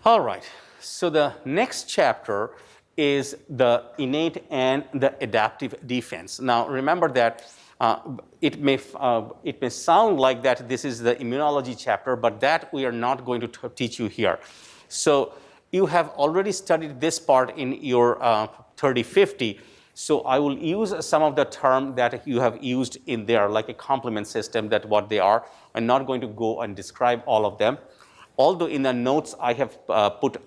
All right, so the next chapter is the innate and the adaptive defense. Now remember that it may sound like that this is the immunology chapter, but that we are not going to teach you here. So you have already studied this part in your 3050. So I will use some of the term that you have used in there, like a complement system, that what they are. I'm not going to go and describe all of them. Although in the notes I have put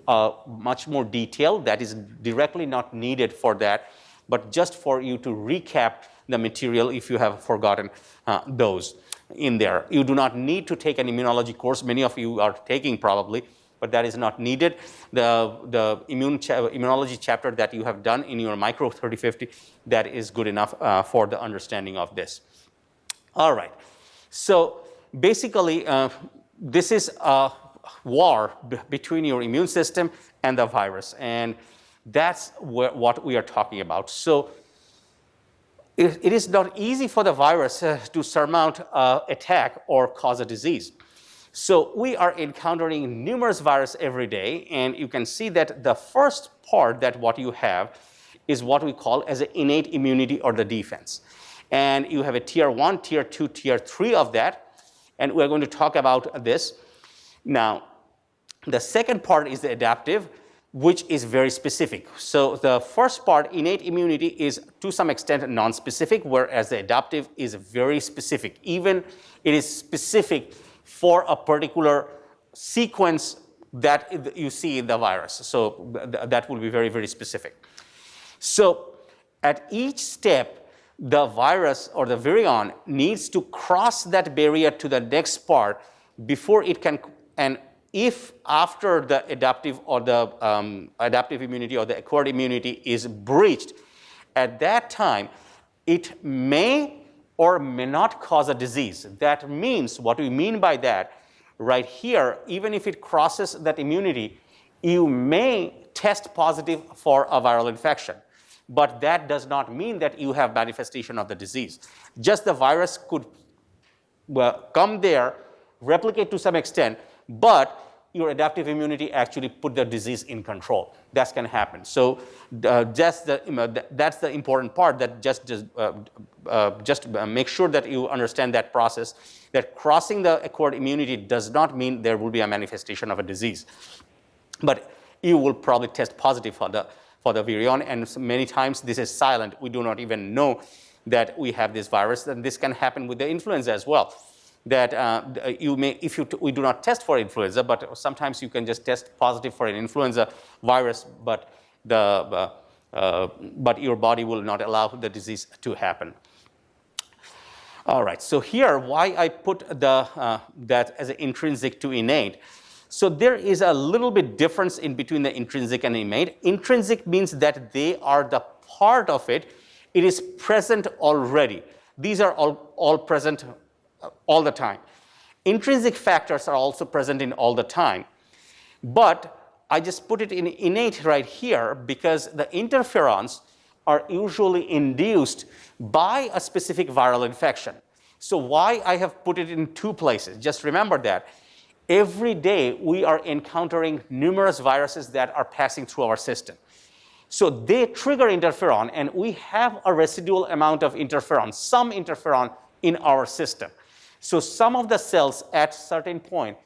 much more detail that is directly not needed for that, but just for you to recap the material if you have forgotten those in there. You do not need to take an immunology course. Many of you are taking probably, but that is not needed. The immunology chapter that you have done in your micro 3050, that is good enough for the understanding of this. All right. So basically, this is a war between your immune system and the virus, and that's what we are talking about. So it is not easy for the virus to surmount an attack or cause a disease. So we are encountering numerous viruses every day, and you can see that the first part that what you have is what we call as an innate immunity or the defense. And you have a tier 1, tier 2, tier 3 of that, and we're going to talk about this. Now, the second part is the adaptive, which is very specific. So the first part, innate immunity, is to some extent non-specific, whereas the adaptive is very specific. Even it is specific for a particular sequence that you see in the virus. So that will be very, very specific. So at each step, the virus or the virion needs to cross that barrier to the next part before it can, and if after the adaptive or the adaptive immunity or the acquired immunity is breached, at that time, it may or may not cause a disease. That means, what we mean by that, right here, even if it crosses that immunity, you may test positive for a viral infection. But that does not mean that you have manifestation of the disease. Just the virus could come there, replicate to some extent, but your adaptive immunity actually put the disease in control. That's going to happen. So that's the important part, that just make sure that you understand that process, that crossing the acquired immunity does not mean there will be a manifestation of a disease. But you will probably test positive for the virion, and many times this is silent. We do not even know that we have this virus, and this can happen with the influenza as well. That you may, we do not test for influenza, but sometimes you can just test positive for an influenza virus, but your body will not allow the disease to happen. All right, so here, why I put that as an intrinsic to innate. So there is a little bit difference in between the intrinsic and innate. Intrinsic means that they are the part of it. It is present already. These are all present all the time. Intrinsic factors are also present in all the time. But I just put it in innate right here because the interferons are usually induced by a specific viral infection. So why I have put it in two places? Just remember that. Every day we are encountering numerous viruses that are passing through our system. So they trigger interferon, and we have a residual amount of interferon, some interferon in our system. So some of the cells at certain point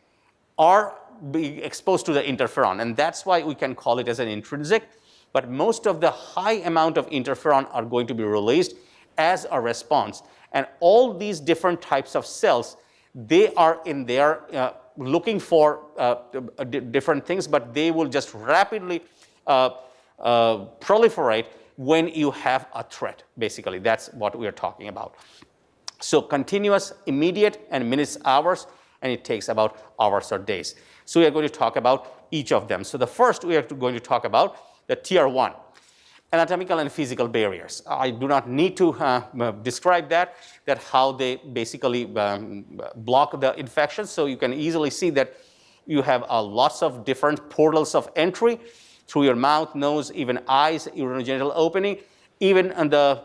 are being exposed to the interferon, and that's why we can call it as an intrinsic. But most of the high amount of interferon are going to be released as a response. And all these different types of cells, they are in there looking for different things, but they will just rapidly proliferate when you have a threat. Basically, that's what we are talking about. So continuous, immediate, and minutes, hours, and it takes about hours or days. So we are going to talk about each of them. So the first we are going to talk about the tier 1, anatomical and physical barriers. I do not need to describe that how they basically block the infection. So you can easily see that you have lots of different portals of entry through your mouth, nose, even eyes, urinogenital opening, even on the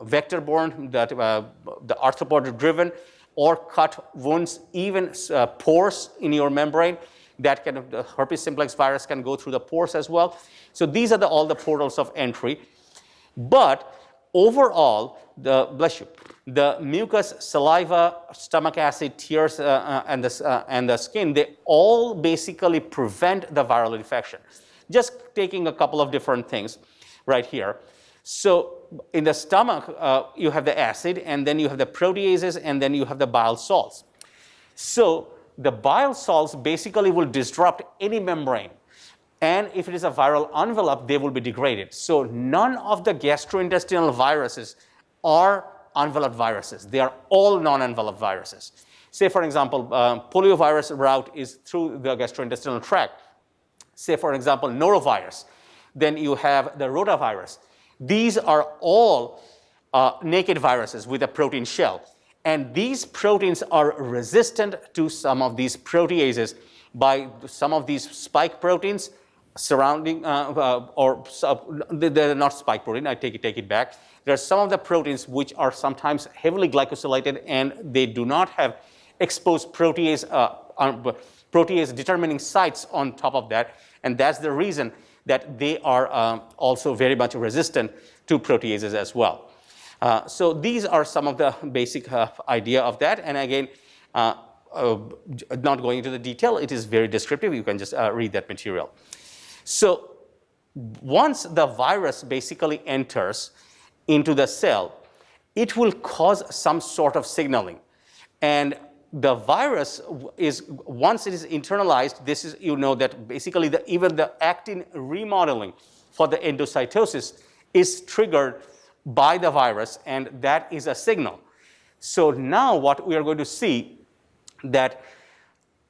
vector-borne, the arthropod-driven or cut wounds, even pores in your membrane That kind of the herpes simplex virus can go through the pores as well. So these are all the portals of entry. But overall, the mucus, saliva, stomach acid, tears, and the skin, they all basically prevent the viral infection. Just taking a couple of different things right here. So in the stomach, you have the acid, and then you have the proteases, and then you have the bile salts. So the bile salts basically will disrupt any membrane. And if it is a viral envelope, they will be degraded. So none of the gastrointestinal viruses are enveloped viruses. They are all non-enveloped viruses. Say, for example, poliovirus route is through the gastrointestinal tract. Say, for example, norovirus. Then you have the rotavirus. These are all naked viruses with a protein shell. And these proteins are resistant to some of these proteases by some of these spike proteins surrounding, they're not spike protein, I take it back. There are some of the proteins which are sometimes heavily glycosylated, and they do not have exposed protease determining sites on top of that. And that's the reason that they are also very much resistant to proteases as well. So these are some of the basic idea of that. And again, not going into the detail, it is very descriptive. You can just read that material. So once the virus basically enters into the cell, it will cause some sort of signaling. And the virus is, once it is internalized, this is, you know, that basically even the actin remodeling for the endocytosis is triggered by the virus, and that is a signal. So now what we are going to see that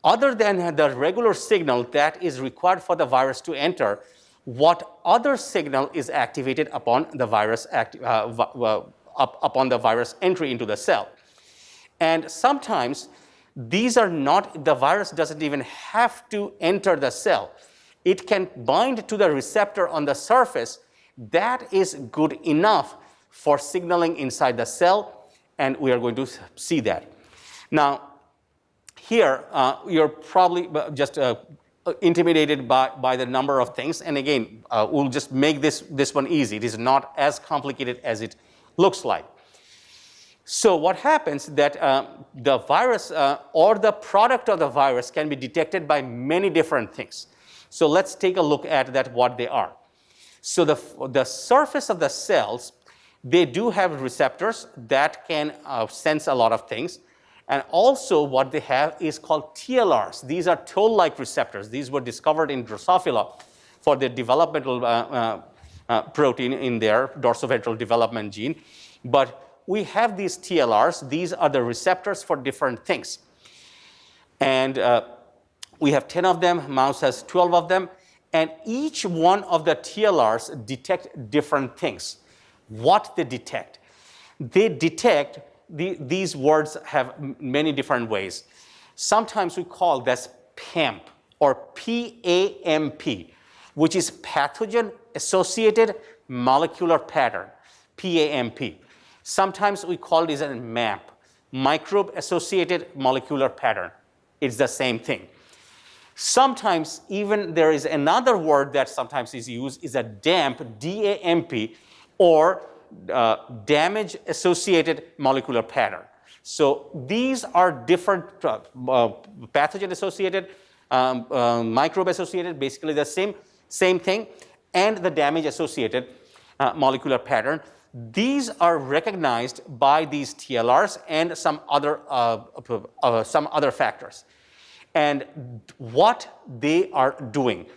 other than the regular signal that is required for the virus to enter, what other signal is activated upon the virus upon the virus entry into the cell? And sometimes these are not, the virus doesn't even have to enter the cell. It can bind to the receptor on the surface. That is good enough for signaling inside the cell, and we are going to see that. Now, here, you're probably just intimidated by the number of things. And again, we'll just make this one easy. It is not as complicated as it looks like. So what happens that the virus or the product of the virus can be detected by many different things. So let's take a look at that, what they are. So the surface of the cells, they do have receptors that can sense a lot of things. And also what they have is called TLRs. These are toll-like receptors. These were discovered in Drosophila for the developmental protein in their dorsoventral development gene. But we have these TLRs. These are the receptors for different things. And we have 10 of them. Mouse has 12 of them. And each one of the TLRs detect different things. What they detect? They detect, these words have many different ways. Sometimes we call this PAMP or PAMP, which is pathogen-associated molecular pattern, PAMP. Sometimes we call this a MAP, microbe-associated molecular pattern. It's the same thing. Sometimes even there is another word that sometimes is used is a DAMP, D-A-M-P, or damage-associated molecular pattern. So these are different pathogen-associated, microbe-associated, basically the same thing, and the damage-associated molecular pattern. These are recognized by these TLRs and some other factors. And what they are doing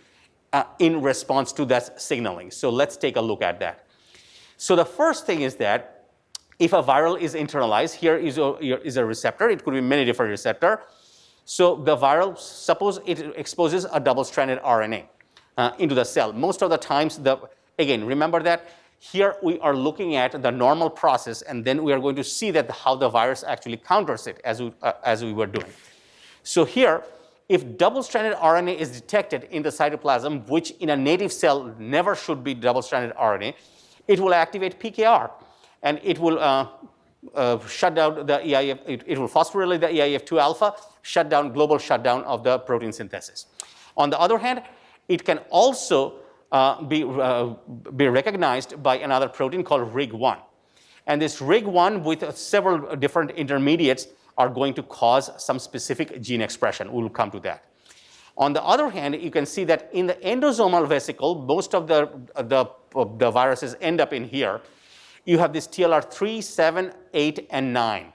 in response to that signaling. So let's take a look at that. So the first thing is that if a viral is internalized, here is a receptor. It could be many different receptors. So the viral, suppose it exposes a double-stranded RNA into the cell. Most of the times, again, remember that here we are looking at the normal process, and then we are going to see that how the virus actually counters it as we were doing. So here, if double-stranded RNA is detected in the cytoplasm, which in a native cell never should be double-stranded RNA, it will activate PKR, and it will shut down the EIF, it will phosphorylate the EIF2 alpha, global shutdown of the protein synthesis. On the other hand, it can also be recognized by another protein called RIG1. And this RIG1 with several different intermediates are going to cause some specific gene expression. We will come to that. On the other hand, you can see that in the endosomal vesicle, most of the viruses end up in here. You have this TLR3, 7, 8, and 9.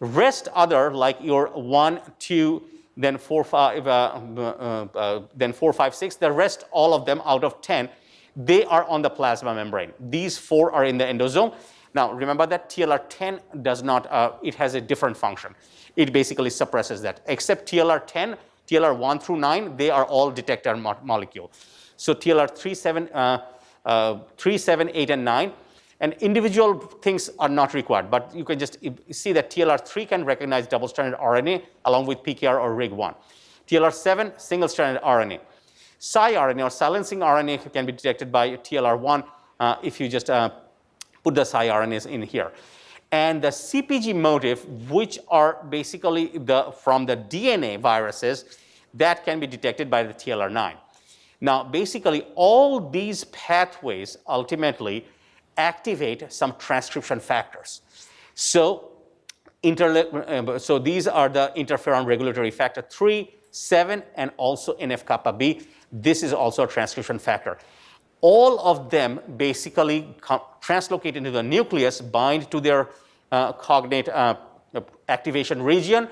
Rest other, like your 1, 2, then 4, 5, then 4, 5, 6, the rest, all of them out of 10, they are on the plasma membrane. These 4 are in the endosome. Now, remember that TLR10 does not, it has a different function. It basically suppresses that. Except TLR10, TLR1 through 9, they are all detector molecule. So TLR3, 7, 8, and 9. And individual things are not required, but you can just see that TLR3 can recognize double-stranded RNA along with PKR or RIG1. TLR7, single-stranded RNA. siRNA or silencing RNA can be detected by TLR1 if you just put the siRNAs in here. And the CpG motif, which are basically from the DNA viruses, that can be detected by the TLR9. Now, basically, all these pathways ultimately activate some transcription factors. So these are the interferon regulatory factor 3, 7, and also NF-kappa B. This is also a transcription factor. All of them basically translocate into the nucleus, bind to their cognate activation region,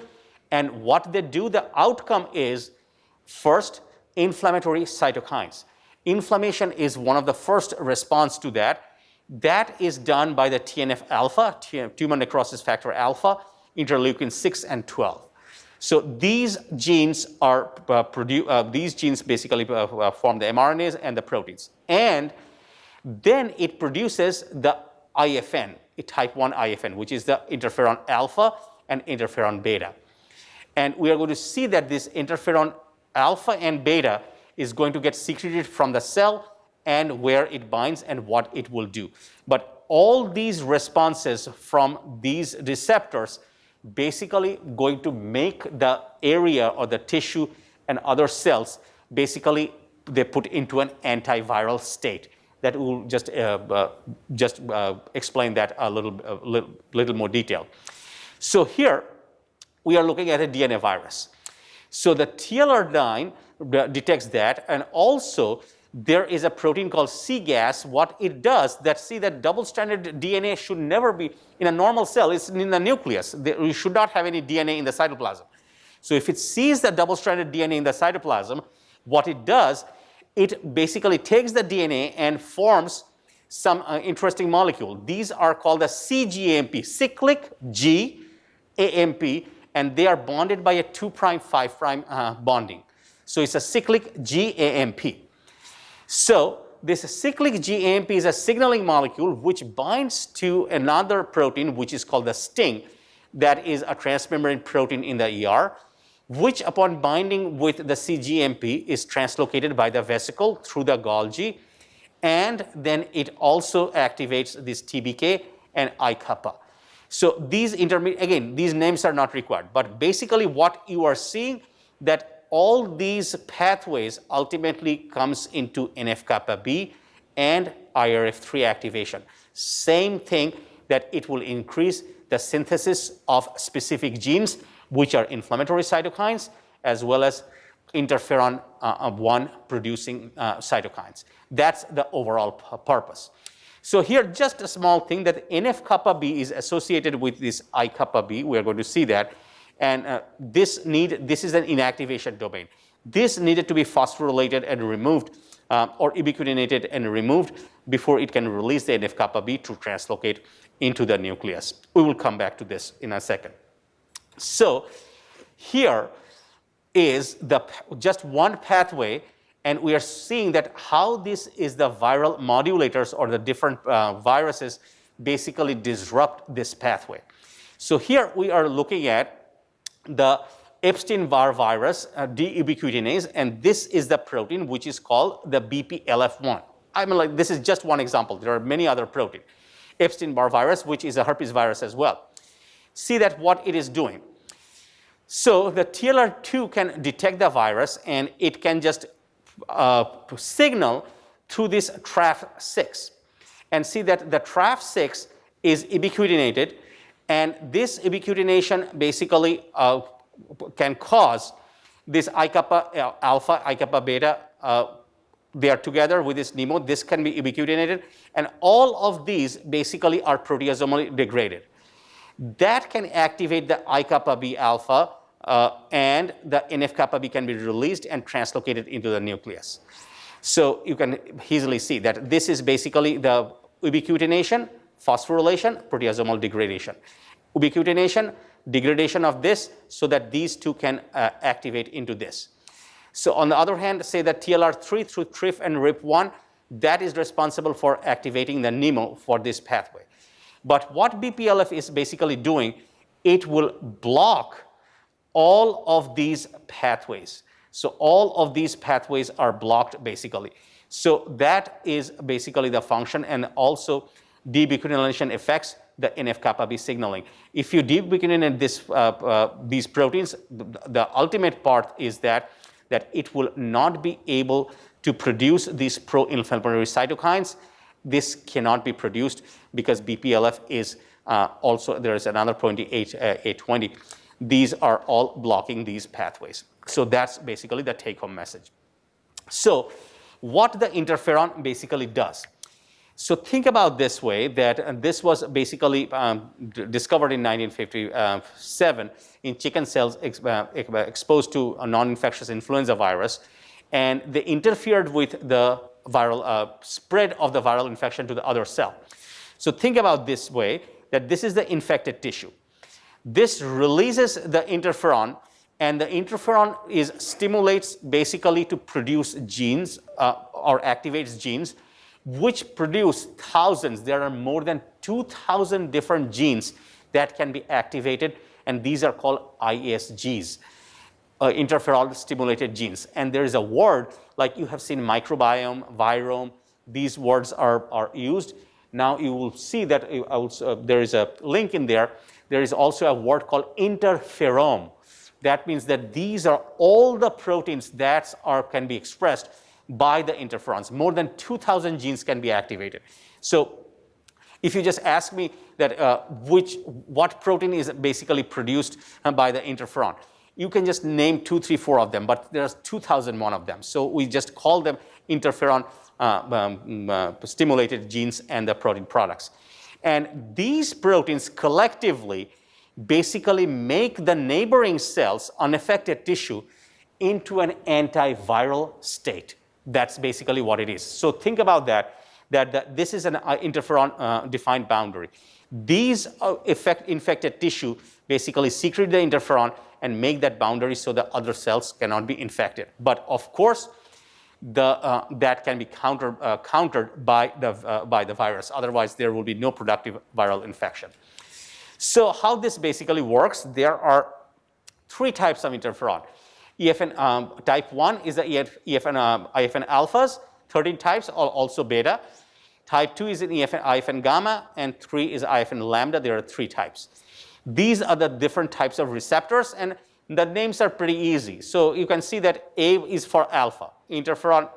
and what they do, the outcome is, first, inflammatory cytokines. Inflammation is one of the first response to that. That is done by the TNF alpha, tumor necrosis factor alpha, interleukin 6 and 12. So these genes are these genes basically form the mRNAs and the proteins. And then it produces the IFN, type 1 IFN, which is the interferon alpha and interferon beta. And we are going to see that this interferon alpha and beta is going to get secreted from the cell and where it binds and what it will do. But all these responses from these receptors basically going to make the area or the tissue and other cells, basically they put into an antiviral state. That will just explain that a little more detail. So here we are looking at a DNA virus. So the TLR9 detects that, and also there is a protein called cGAS. What it does, that double-stranded DNA should never be in a normal cell. It's in the nucleus. You should not have any DNA in the cytoplasm. So if it sees the double-stranded DNA in the cytoplasm, what it does, it basically takes the DNA and forms some interesting molecule. These are called the cGAMP, cyclic G AMP, and they are bonded by a 2', 5' bonding. So it's a cyclic GAMP. So this cyclic GAMP is a signaling molecule which binds to another protein which is called the STING, that is a transmembrane protein in the ER, which upon binding with the cGMP is translocated by the vesicle through the Golgi, and then it also activates this TBK and I-kappa. So these again, these names are not required, but basically what you are seeing, that all these pathways ultimately comes into NF-kappa B and IRF3 activation. Same thing, that it will increase the synthesis of specific genes, which are inflammatory cytokines, as well as interferon 1 producing cytokines. That's the overall purpose. So here, just a small thing, that NF-kappa B is associated with this I-kappa B. We are going to see that. And this is an inactivation domain. This needed to be phosphorylated and removed, or ubiquitinated and removed before it can release the NF-kappa B to translocate into the nucleus. We will come back to this in a second. So here is just one pathway, and we are seeing that how this is the viral modulators or the different viruses basically disrupt this pathway. So here we are looking at the Epstein-Barr virus, deubiquitinase, and this is the protein which is called the BPLF1. I mean, like, this is just one example. There are many other proteins. Epstein-Barr virus, which is a herpes virus as well. See that what it is doing. So the TLR2 can detect the virus, and it can just signal through this TRAF6. And see that the TRAF6 is ubiquitinated, and this ubiquitination basically can cause this I kappa alpha, I kappa beta, they are together with this NEMO. This can be ubiquitinated, and all of these basically are proteasomally degraded. That can activate the I kappa B alpha, and the NF kappa B can be released and translocated into the nucleus. So you can easily see that this is basically the ubiquitination, phosphorylation, proteasomal degradation. Ubiquitination, degradation of this so that these two can activate into this. So on the other hand, say that TLR3 through TRIF and RIP1, that is responsible for activating the NEMO for this pathway. But what BPLF is basically doing, it will block all of these pathways. So all of these pathways are blocked basically. So that is basically the function, and also deubiquitination affects the NF-kappa B signaling. If you deubiquitinate these proteins, the ultimate part is that it will not be able to produce these pro-inflammatory cytokines. This cannot be produced because BPLF is also, there is another protein, A20. These are all blocking these pathways. So that's basically the take-home message. So what the interferon basically does. So think about this way, that this was basically discovered in 1957 in chicken cells exposed to a non-infectious influenza virus, and they interfered with the viral spread of the viral infection to the other cell. So think about this way, that this is the infected tissue. This releases the interferon, and the interferon stimulates basically to produce genes or activates genes which produce thousands. There are more than 2,000 different genes that can be activated, and these are called ISGs, interferon stimulated genes. And there is a word, like you have seen microbiome, virome, these words are used. Now you will see that there is a link in there. There is also a word called interferome. That means that these are all the proteins that can be expressed by the interferons. More than 2,000 genes can be activated. So if you just ask me that what protein is basically produced by the interferon, you can just name 2, 3, 4 of them, but there's 2,001 of them. So we just call them interferon stimulated genes and the protein products. And these proteins collectively basically make the neighboring cells, unaffected tissue, into an antiviral state. That's basically what it is. So think about that this is an interferon defined boundary. These infected tissue basically secrete the interferon and make that boundary so the other cells cannot be infected. But of course, that can be countered by the virus. Otherwise, there will be no productive viral infection. So how this basically works, there are 3 types of interferon. EFN type 1 is the IFN alphas, 13 types, also beta. Type 2 is an IFN gamma, and 3 is IFN lambda. There are 3 types. These are the different types of receptors, and the names are pretty easy. So you can see that A is for alpha, interferon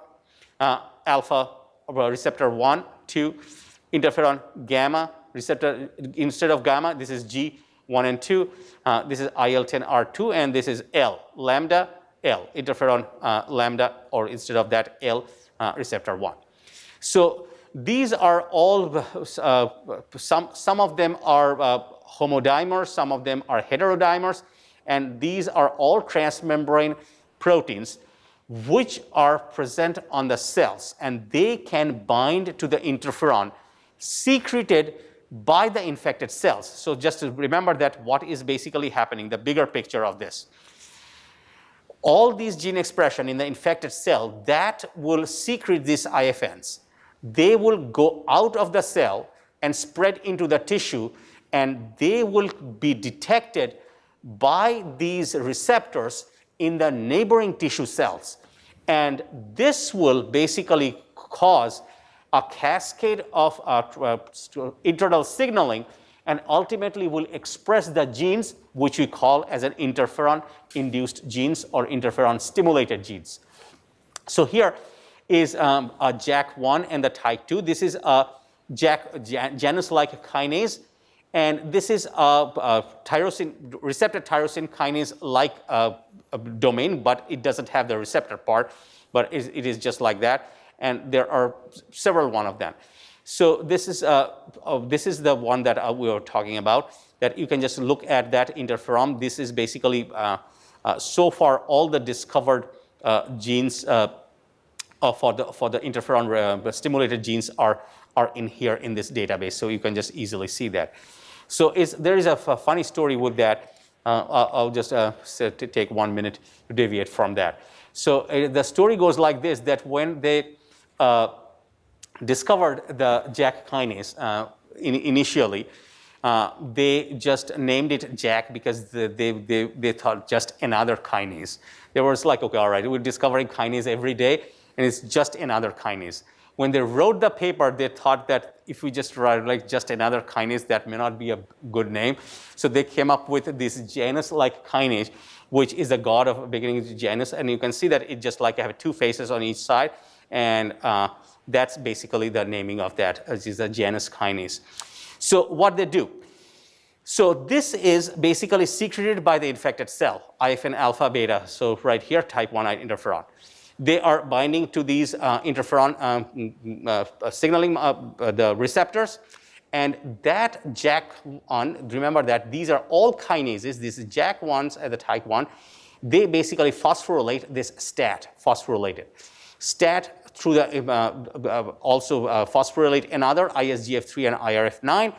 alpha receptor 1, 2, interferon gamma receptor, instead of gamma, this is G, 1 and 2. This is IL-10R2, and this is L, lambda, L, interferon lambda, or instead of that, L, receptor 1. So these are all, some of them are homodimers, some of them are heterodimers, and these are all transmembrane proteins which are present on the cells, and they can bind to the interferon secreted by the infected cells. So just to remember that what is basically happening, the bigger picture of this. All these gene expression in the infected cell that will secrete these IFNs, they will go out of the cell and spread into the tissue, and they will be detected by these receptors in the neighboring tissue cells. And this will basically cause a cascade of internal signaling and ultimately will express the genes which we call as an interferon-induced genes or interferon-stimulated genes. So here is a JAK1 and the type 2. This is a Janus-like kinase, and this is a receptor tyrosine kinase-like domain, but it doesn't have the receptor part, but it is just like that, and there are several one of them. So this is the one that we were talking about, that you can just look at that interferon. This is basically so far all the discovered genes for the interferon stimulated genes are in here in this database, so you can just easily see that. So there is a funny story with that. I'll just take 1 minute to deviate from that. So the story goes like this, that when they discovered the JAK kinase initially, they just named it JAK because they thought just another kinase. They were like, okay, all right, we're discovering kinase every day, and it's just another kinase. When they wrote the paper, they thought that if we just write like just another kinase, that may not be a good name. So they came up with this Janus-like kinase, which is the god of beginning Janus, and you can see that it just like have two faces on each side, and that's basically the naming of that, which is a Janus kinase. So what they do? So this is basically secreted by the infected cell, IFN alpha beta. So right here, type 1 interferon. They are binding to these interferon signaling the receptors, and that JAK1, remember that these are all kinases. These are JAK1s at the type 1. They basically phosphorylate this STAT, phosphorylated. STAT through the also phosphorylate another ISGF3 and IRF9.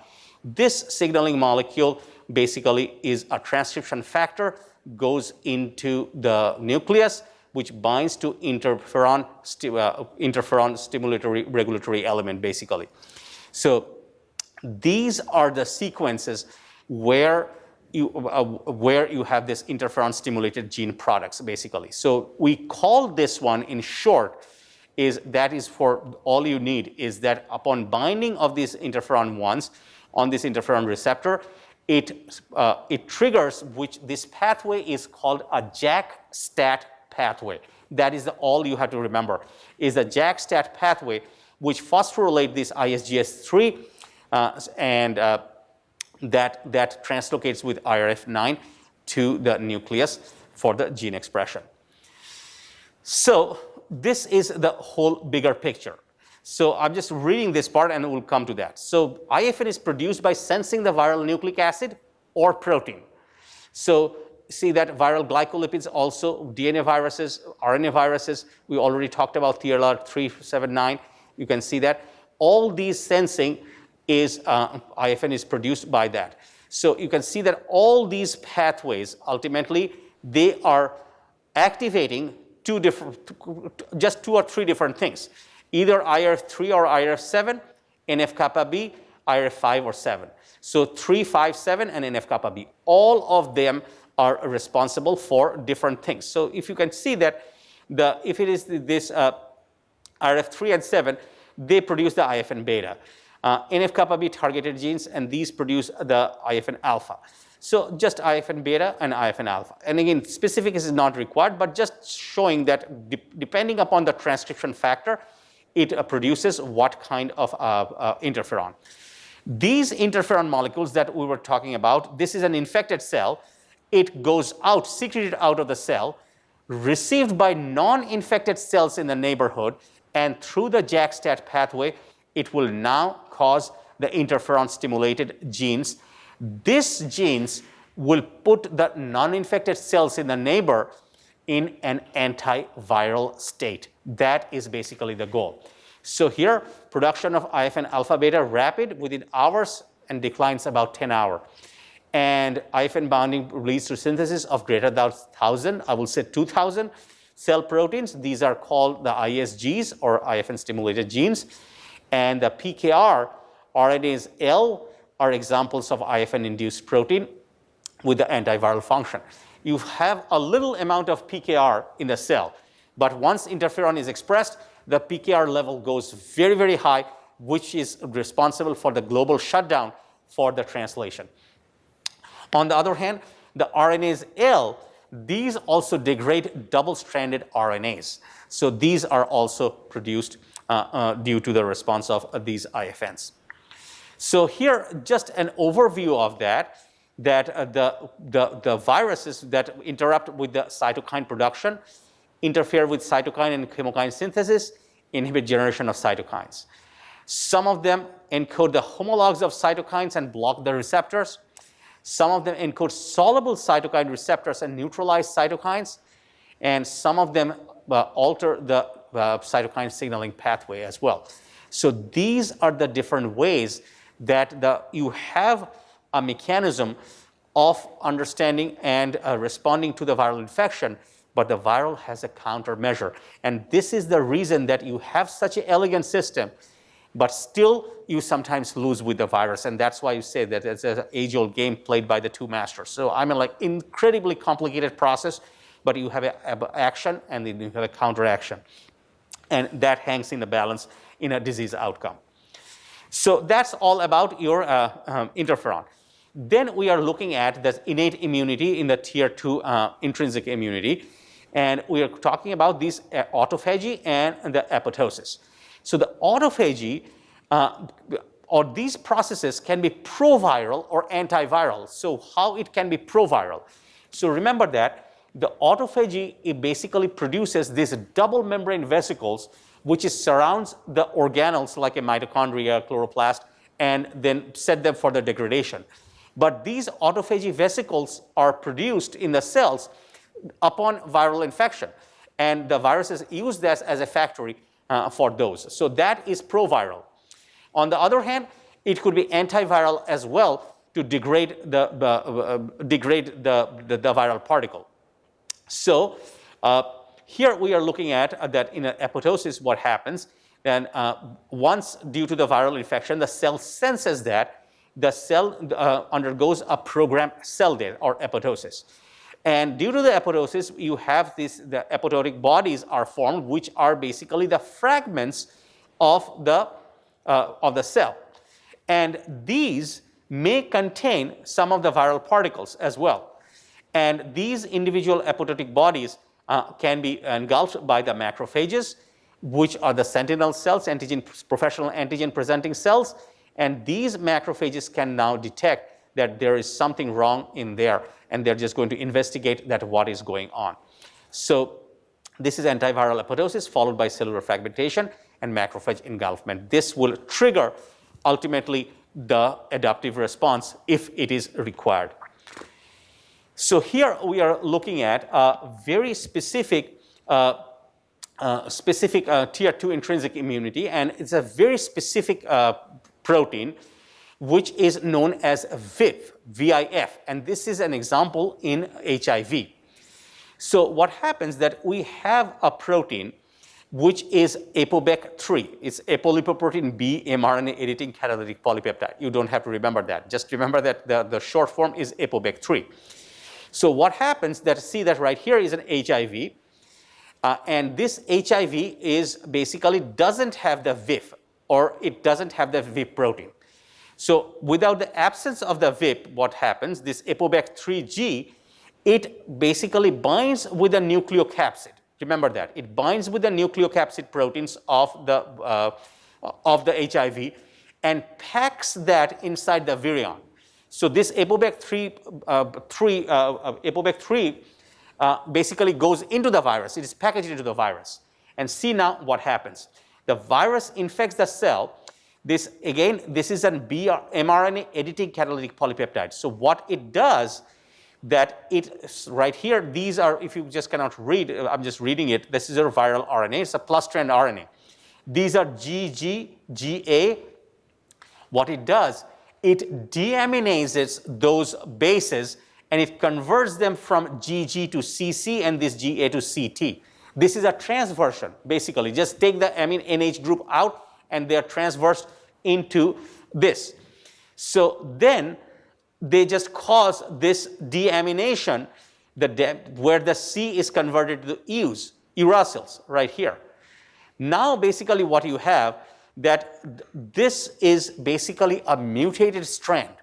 This signaling molecule basically is a transcription factor, goes into the nucleus, which binds to interferon stimulatory regulatory element, basically. So these are the sequences where you have this interferon stimulated gene products, basically. So we call this one in short that is for all you need is that upon binding of these interferon 1s on this interferon receptor, it triggers this pathway is called a JAK-STAT pathway. That is all you have to remember, is a JAK-STAT pathway which phosphorylate this ISGS3 and that translocates with IRF9 to the nucleus for the gene expression. So this is the whole bigger picture. So I'm just reading this part and we'll come to that. So IFN is produced by sensing the viral nucleic acid or protein. So see that viral glycolipids, also DNA viruses, RNA viruses, we already talked about TLR 379. You can see that. All these sensing is, IFN is produced by that. So you can see that all these pathways, ultimately, they are activating just two or three different things. Either IRF3 or IRF7, NF-kappa B, IRF5 or 7. So 3, 5, 7, and NF-kappa B. All of them are responsible for different things. So if you can see that if it is this IRF3 and 7, they produce the IFN beta. NF-kappa B targeted genes, and these produce the IFN alpha. So just IFN beta and IFN alpha. And again, specific is not required, but just showing that depending upon the transcription factor, it produces what kind of interferon. These interferon molecules that we were talking about, this is an infected cell. It goes out, secreted out of the cell, received by non-infected cells in the neighborhood, and through the JAK-STAT pathway, it will now cause the interferon-stimulated genes. These genes will put the non-infected cells in the neighbor in an antiviral state. That is basically the goal. So here, production of IFN alpha beta rapid within hours and declines about 10 hours. And IFN binding leads to synthesis of greater than 1,000, I will say 2,000 cell proteins. These are called the ISGs or IFN stimulated genes. And the PKR, RNase L, are examples of IFN-induced protein with the antiviral function. You have a little amount of PKR in the cell, but once interferon is expressed, the PKR level goes very, very high, which is responsible for the global shutdown for the translation. On the other hand, the RNase L, these also degrade double-stranded RNAs. So these are also produced due to the response of these IFNs. So here, just an overview of that the viruses that interrupt with the cytokine production interfere with cytokine and chemokine synthesis, inhibit generation of cytokines. Some of them encode the homologs of cytokines and block the receptors. Some of them encode soluble cytokine receptors and neutralize cytokines. And some of them alter the cytokine signaling pathway as well. So these are the different ways that you have a mechanism of understanding and responding to the viral infection, but the viral has a countermeasure. And this is the reason that you have such an elegant system, but still you sometimes lose with the virus. And that's why you say that it's an age-old game played by the two masters. So I mean, like, incredibly complicated process, but you have an action and then you have a counteraction. And that hangs in the balance in a disease outcome. So that's all about your interferon. Then we are looking at the innate immunity in the tier 2 intrinsic immunity. And we are talking about these autophagy and the apoptosis. So the autophagy or these processes can be proviral or antiviral. So how it can be proviral? So remember that the autophagy, it basically produces these double membrane vesicles which surrounds the organelles like a mitochondria, chloroplast, and then set them for the degradation. But these autophagy vesicles are produced in the cells upon viral infection, and the viruses use that as a factory for those. So that is proviral. On the other hand, it could be antiviral as well to degrade the viral particle. So here we are looking at that in apoptosis, what happens. Then once due to the viral infection, the cell senses that, the cell undergoes a programmed cell death or apoptosis. And due to the apoptosis, you have the apoptotic bodies are formed, which are basically the fragments of the cell. And these may contain some of the viral particles as well. And these individual apoptotic bodies can be engulfed by the macrophages, which are the sentinel cells, professional antigen presenting cells. And these macrophages can now detect that there is something wrong in there, and they're just going to investigate that what is going on. So this is antiviral apoptosis followed by cellular fragmentation and macrophage engulfment. This will trigger ultimately the adaptive response if it is required. So here we are looking at a very specific tier 2 intrinsic immunity, and it's a very specific protein which is known as VIF, VIF, and this is an example in HIV. So what happens that we have a protein which is ApoBec3. It's apolipoprotein B mRNA editing catalytic polypeptide. You don't have to remember that. Just remember that the short form is ApoBec3. So what happens that, see that right here is an HIV, and this HIV is basically doesn't have the VIF, or it doesn't have the VIF protein. So without the absence of the VIP, what happens, this ApoBec3G, it basically binds with a nucleocapsid. Remember that. It binds with the nucleocapsid proteins of the HIV and packs that inside the virion. So this ApoBec3 basically goes into the virus. It is packaged into the virus. And see now what happens. The virus infects the cell. This is an mRNA editing catalytic polypeptide. So what it does, that it right here, these are, if you just cannot read, I'm just reading it, this is a viral RNA, it's a plus strand RNA. These are GG, GA. What it does, it deaminases those bases and it converts them from GG to CC and this GA to CT. This is a transversion, basically. Just take the amine NH group out and they are transversed into this. So then they just cause this deamination where the C is converted to the uracils right here. Now basically what you have, that this is basically a mutated strand.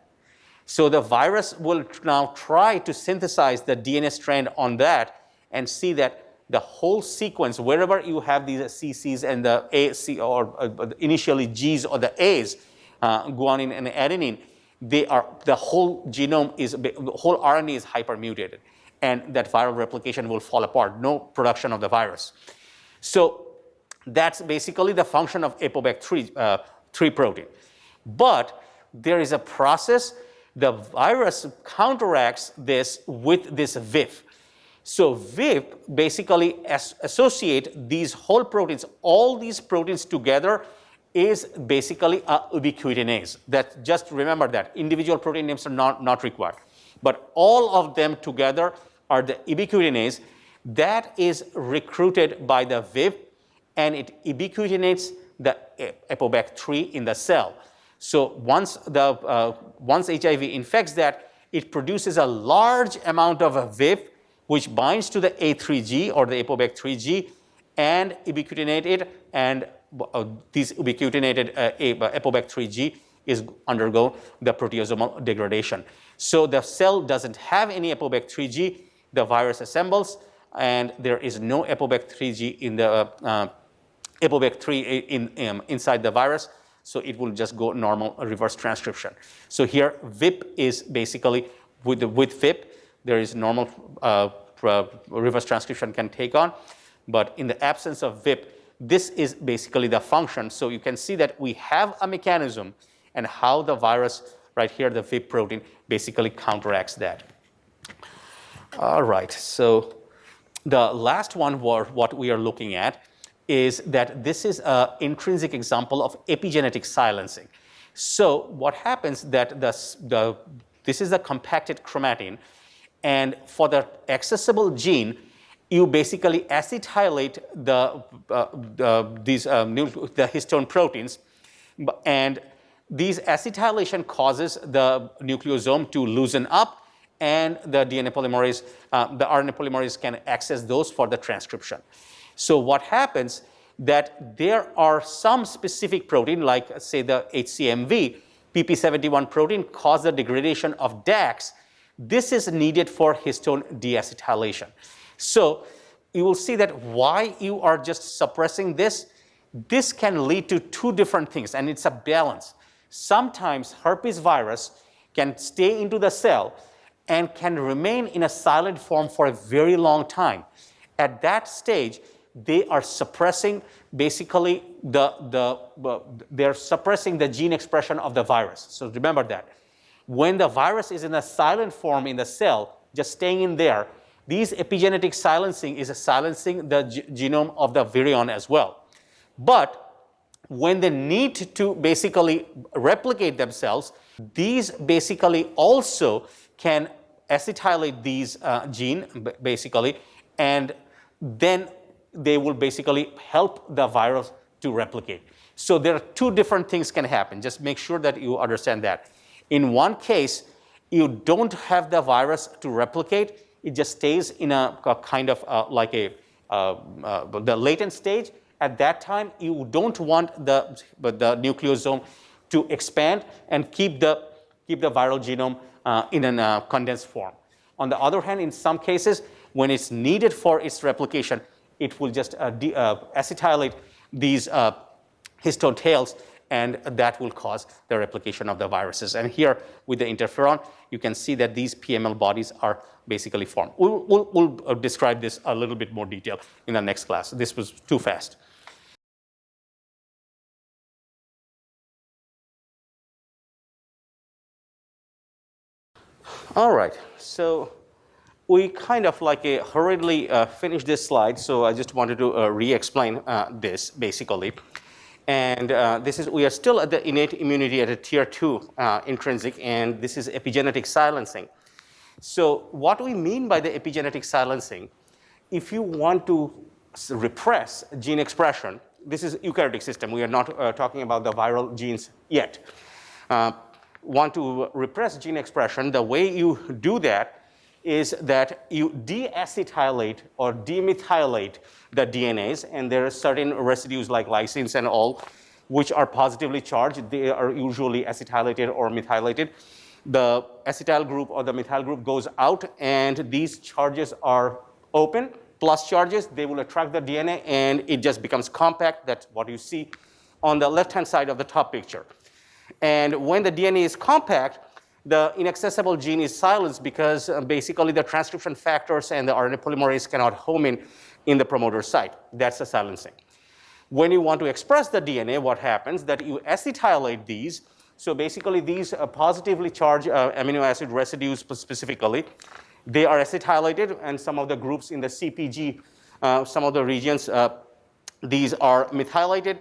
So the virus will now try to synthesize the DNA strand on that and see that the whole sequence, wherever you have these CCs and the A, C, or initially Gs or the As, guanine and adenine, the whole genome is, the whole RNA is hypermutated, and that viral replication will fall apart, no production of the virus. So that's basically the function of ApoBac3 protein. But there is a process, the virus counteracts this with this VIP. So VIP basically associate these whole proteins, all these proteins together is basically a ubiquitinase. That, just remember that individual protein names are not required, but all of them together are the ubiquitinase that is recruited by the VIP, and it ubiquitinates the ApoBac3 in the cell. So once HIV infects that, it produces a large amount of VIP which binds to the A3G or the ApoBac3G and ubiquitinate it, and these ubiquitinated ApoBac3G is undergo the proteasomal degradation. So the cell doesn't have any ApoBac3G, the virus assembles, and there is no ApoBac3G in the ApoBac3 inside the virus, so it will just go normal reverse transcription. So here VIP is basically, with VIP, there is normal reverse transcription can take on, but in the absence of VIP, this is basically the function. So you can see that we have a mechanism and how the virus, right here, the VIP protein, basically counteracts that. All right, so the last one, what we are looking at, is that this is an intrinsic example of epigenetic silencing. So what happens that this is the compacted chromatin, and for the accessible gene, you basically acetylate the histone proteins, and these acetylation causes the nucleosome to loosen up, and the DNA polymerase, the RNA polymerase can access those for the transcription. So what happens that there are some specific protein, like say the HCMV, PP71 protein, cause the degradation of DAX. This is needed for histone deacetylation. So you will see that why you are just suppressing this, this can lead to two different things, and it's a balance. Sometimes herpes virus can stay into the cell and can remain in a silent form for a very long time. At that stage, they are suppressing basically they're suppressing the gene expression of the virus. So remember that. When the virus is in a silent form in the cell, just staying in there, these epigenetic silencing is silencing the genome of the virion as well. But when they need to basically replicate themselves, these basically also can acetylate these gene basically, and then they will basically help the virus to replicate. So there are two different things can happen. Just make sure that you understand that. In one case, you don't have the virus to replicate. It just stays in a kind of the latent stage. At that time, you don't want the nucleosome to expand and keep the viral genome in a condensed form. On the other hand, in some cases, when it's needed for its replication, it will just acetylate these histone tails, and that will cause the replication of the viruses. And here, with the interferon, you can see that these PML bodies are basically formed. We'll describe this a little bit more detail in the next class. This was too fast. All right, so we kind of hurriedly finished this slide, so I just wanted to re-explain this basically. And we are still at the innate immunity at a tier 2 intrinsic, and this is epigenetic silencing. So what we mean by the epigenetic silencing, if you want to repress gene expression, this is eukaryotic system. We are not talking about the viral genes yet. Want to repress gene expression, the way you do that is that you deacetylate or demethylate the DNAs, and there are certain residues like lysines and all, which are positively charged. They are usually acetylated or methylated. The acetyl group or the methyl group goes out, and these charges are open, plus charges. They will attract the DNA, and it just becomes compact. That's what you see on the left-hand side of the top picture. And when the DNA is compact, the inaccessible gene is silenced because basically the transcription factors and the RNA polymerase cannot home in the promoter site. That's the silencing. When you want to express the DNA, what happens that you acetylate these. So basically these positively charged amino acid residues specifically, they are acetylated, and some of the groups in the CPG, some of the regions, these are methylated.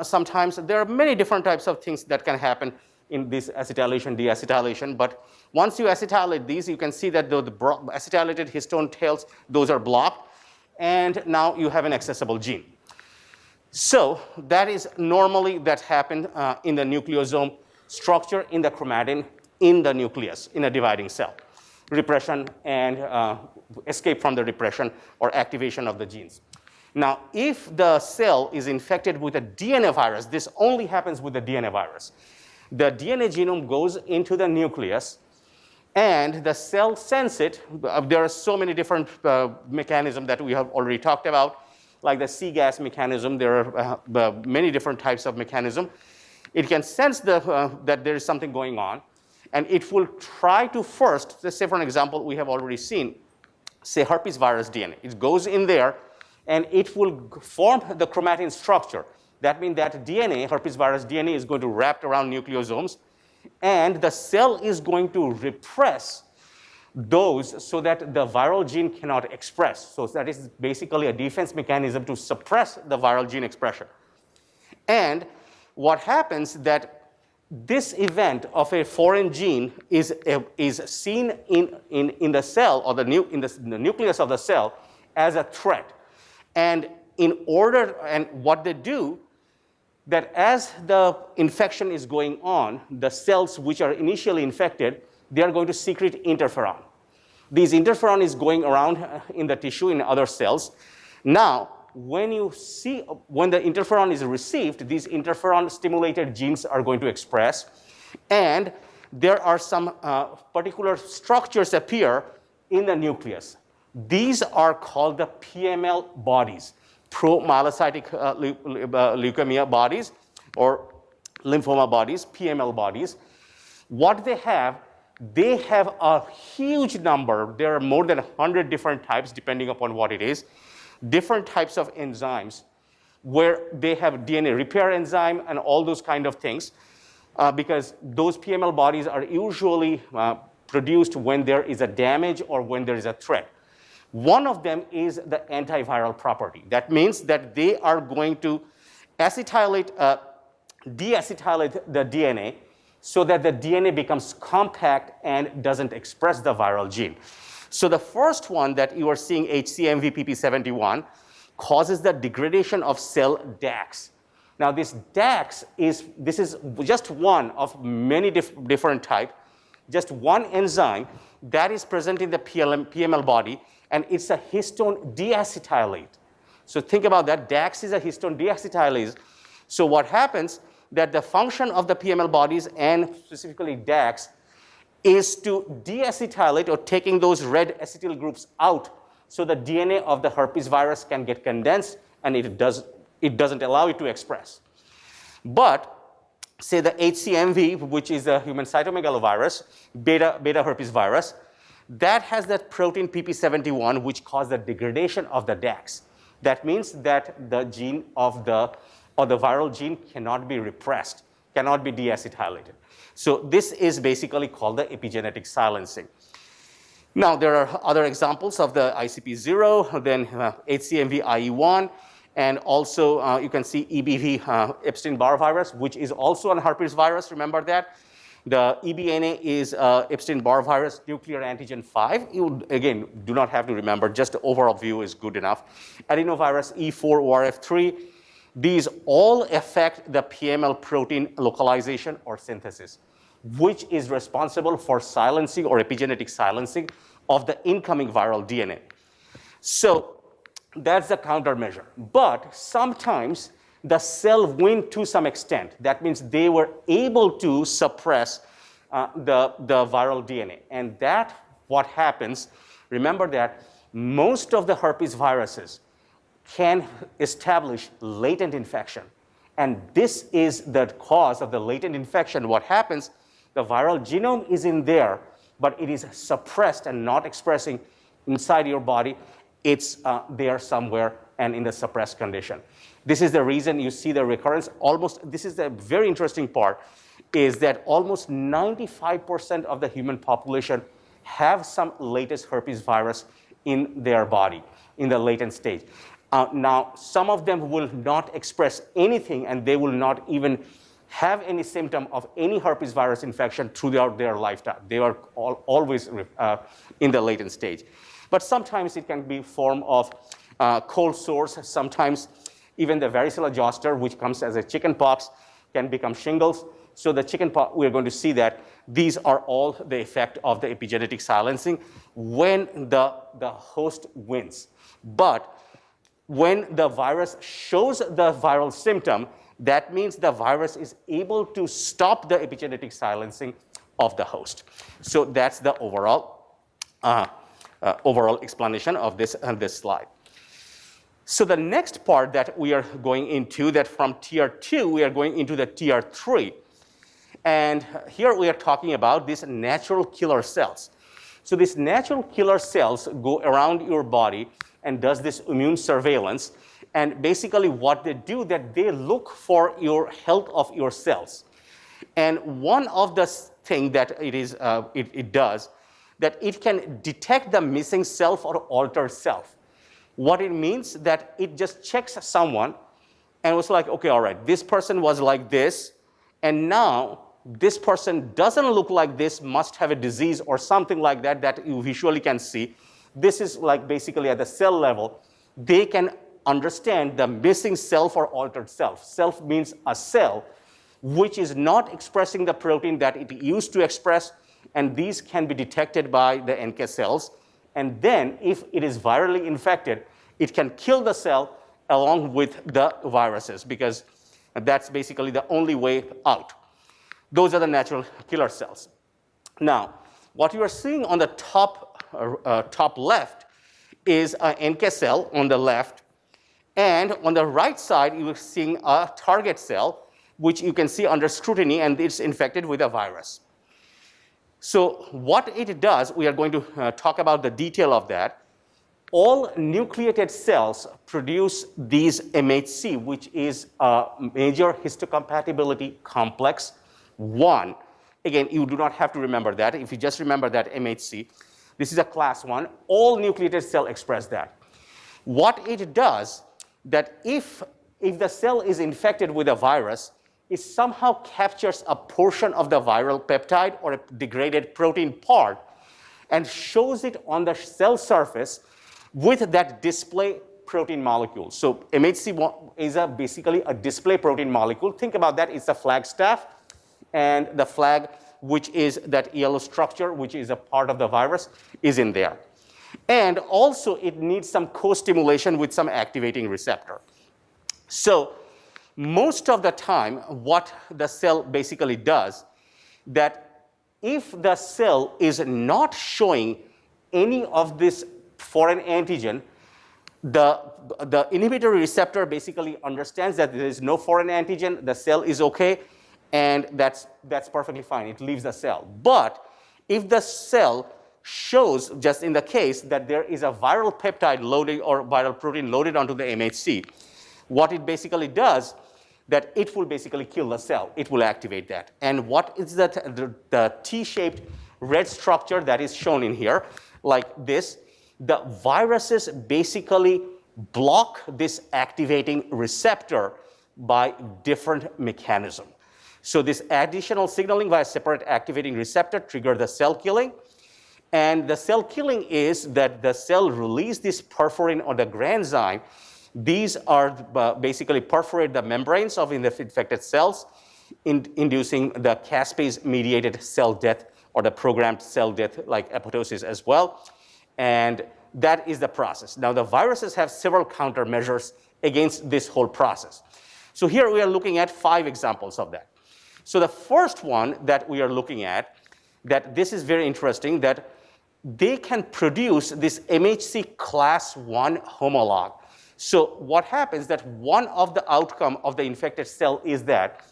Sometimes there are many different types of things that can happen in this acetylation, deacetylation. But once you acetylate these, you can see that the acetylated histone tails, those are blocked. And now you have an accessible gene. So that is normally that happen in the nucleosome structure in the chromatin in the nucleus in a dividing cell. Repression and escape from the repression or activation of the genes. Now, if the cell is infected with a DNA virus, this only happens with the DNA virus. The DNA genome goes into the nucleus, and the cell senses it. There are so many different mechanisms that we have already talked about, like the C-gas mechanism. There are many different types of mechanism. It can sense that there is something going on, and it will try to first, let's say for an example, we have already seen, say herpes virus DNA. It goes in there, and it will form the chromatin structure. That means that DNA, herpes virus DNA, is going to wrap around nucleosomes, and the cell is going to repress those so that the viral gene cannot express. So that is basically a defense mechanism to suppress the viral gene expression. And what happens that this event of a foreign gene is seen in the cell or in the nucleus of the cell as a threat. And what they do, that as the infection is going on, the cells which are initially infected, they are going to secrete interferon. This interferon is going around in the tissue in other cells. Now, when the interferon is received, these interferon-stimulated genes are going to express, and there are some particular structures appear in the nucleus. These are called the PML bodies, promyelocytic leukemia bodies or lymphoma bodies, PML bodies. What they have a huge number. There are more than 100 different types, depending upon what it is, different types of enzymes where they have DNA repair enzyme and all those kind of things, because those PML bodies are usually produced when there is a damage or when there is a threat. One of them is the antiviral property. That means that they are going to deacetylate the DNA so that the DNA becomes compact and doesn't express the viral gene. So the first one that you are seeing, HCMV-PP71, causes the degradation of cell DAX. Now this DAX is just one of many different types, just one enzyme that is present in the PML body, and it's a histone deacetylase. So think about that. DAX is a histone deacetylase. So what happens that the function of the PML bodies and specifically DAX is to deacetylate or taking those red acetyl groups out so the DNA of the herpes virus can get condensed and it doesn't allow it to express. But say the HCMV, which is a human cytomegalovirus, beta herpes virus, that has that protein PP71 which causes the degradation of the DAX. That means that the gene of the viral gene cannot be repressed, cannot be deacetylated. So this is basically called the epigenetic silencing. Now there are other examples of the ICP0, then HCMV-IE1, and also you can see EBV Epstein-Barr virus, which is also a herpes virus, remember that? The EBNA is Epstein-Barr virus nuclear antigen 5. You, again, do not have to remember, just the overall view is good enough. Adenovirus E4-ORF3, these all affect the PML protein localization or synthesis, which is responsible for silencing or epigenetic silencing of the incoming viral DNA. So that's the countermeasure. But sometimes the cell win to some extent. That means they were able to suppress the viral DNA. And that what happens, remember that most of the herpes viruses can establish latent infection. And this is the cause of the latent infection. What happens, the viral genome is in there, but it is suppressed and not expressing inside your body. It's there somewhere and in the suppressed condition. This is the reason you see the recurrence. This is the very interesting part, is that almost 95% of the human population have some latest herpes virus in their body, in the latent stage. Now, some of them will not express anything, and they will not even have any symptom of any herpes virus infection throughout their lifetime. They are always in the latent stage. But sometimes it can be form of cold sores. Sometimes even the varicella zoster, which comes as a chicken pox, can become shingles. So the chicken pox, we're going to see that these are all the effect of the epigenetic silencing when the host wins. But when the virus shows the viral symptom, that means the virus is able to stop the epigenetic silencing of the host. So that's the overall explanation of this slide. So the next part that we are going into, that from tier 2, we are going into the tier 3. And here we are talking about these natural killer cells. So these natural killer cells go around your body and does this immune surveillance. And basically what they do, that they look for your health of your cells. And one of the things that it does, that it can detect the missing self or altered self. What it means, that it just checks someone and was like, okay, all right, this person was like this, and now this person doesn't look like this, must have a disease or something like that, that you visually can see. This is like basically at the cell level, they can understand the missing self or altered self. Self means a cell which is not expressing the protein that it used to express, and these can be detected by the NK cells. And then if it is virally infected, it can kill the cell along with the viruses, because that's basically the only way out. Those are the natural killer cells. Now, what you are seeing on the top left is an NK cell on the left, and on the right side you are seeing a target cell, which you can see under scrutiny, and it's infected with a virus. So what it does, we are going to talk about the detail of that. All nucleated cells produce these MHC, which is a major histocompatibility complex 1. Again, you do not have to remember that. If you just remember that MHC, this is a class 1. All nucleated cells express that. What it does, that if the cell is infected with a virus, it somehow captures a portion of the viral peptide or a degraded protein part and shows it on the cell surface with that display protein molecule. So MHC is basically a display protein molecule. Think about that. It's a flagstaff, and the flag, which is that yellow structure, which is a part of the virus, is in there. And also it needs some co-stimulation with some activating receptor. So most of the time, what the cell basically does, that if the cell is not showing any of this foreign antigen, the inhibitory receptor basically understands that there is no foreign antigen, the cell is okay, and that's perfectly fine. It leaves the cell. But if the cell shows, just in the case that there is a viral peptide loaded or viral protein loaded onto the MHC, what it basically does, that it will basically kill the cell. It will activate that. And what is that? The T-shaped red structure that is shown in here, like this, the viruses basically block this activating receptor by different mechanism. So this additional signaling via separate activating receptor trigger the cell killing. And the cell killing is that the cell release this perforin or the granzyme. These are basically perforate the membranes of infected cells, inducing the caspase-mediated cell death or the programmed cell death like apoptosis as well. And that is the process. Now, the viruses have several countermeasures against this whole process. So here we are looking at 5 examples of that. So the first one that we are looking at, that this is very interesting, that they can produce this MHC class 1 homolog. So what happens that one of the outcome of the infected cell is that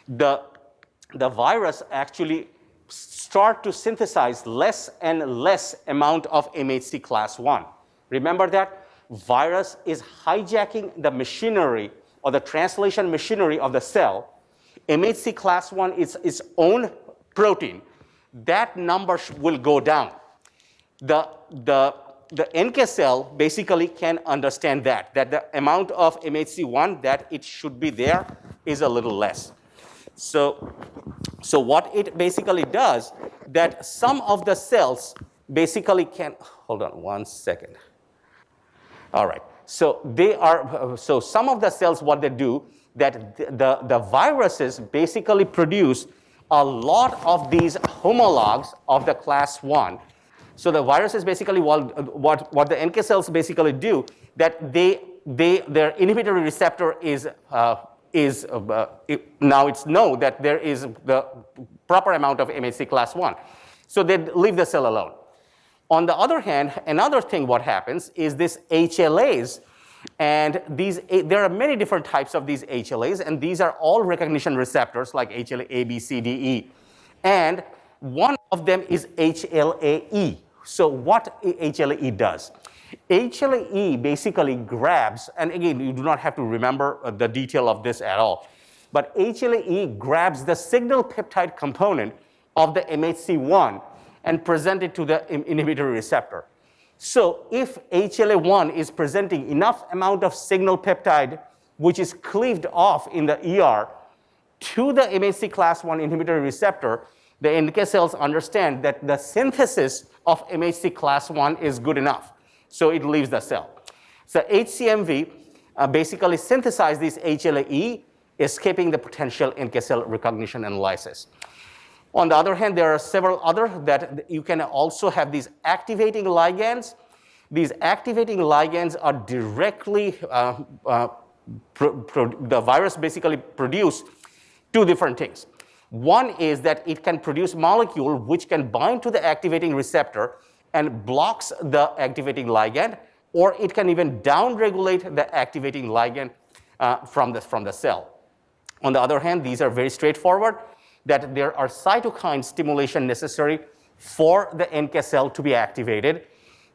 the virus actually start to synthesize less and less amount of MHC class 1. Remember that virus is hijacking the machinery or the translation machinery of the cell. MHC class 1 is its own protein. That number will go down. The NK cell basically can understand that the amount of MHC1 that it should be there is a little less. So what it basically does, that some of the cells basically can, hold on one second. All right, so some of the cells, what they do, that the viruses basically produce a lot of these homologs of the class 1. So the viruses basically, what the NK cells basically do, that their inhibitory receptor is now it's known that there is the proper amount of MHC class 1. So they leave the cell alone. On the other hand, another thing what happens is this HLAs, and there are many different types of these HLAs, and these are all recognition receptors like HLA A, B, C, D, E. And one of them is HLA-E. So what HLA-E does? HLA-E basically grabs, and again, you do not have to remember the detail of this at all, but HLA-E grabs the signal peptide component of the MHC1 and present it to the inhibitory receptor. So if HLA-1 is presenting enough amount of signal peptide, which is cleaved off in the ER to the MHC class 1 inhibitory receptor, the NK cells understand that the synthesis of MHC class 1 is good enough. So it leaves the cell. So HCMV basically synthesizes this HLA-E, escaping the potential NK cell recognition and lysis. On the other hand, there are several other that you can also have these activating ligands. These activating ligands are directly, the virus basically produce 2 different things. One is that it can produce molecule which can bind to the activating receptor and blocks the activating ligand, or it can even downregulate the activating ligand from the cell. On the other hand, these are very straightforward, that there are cytokine stimulation necessary for the NK cell to be activated.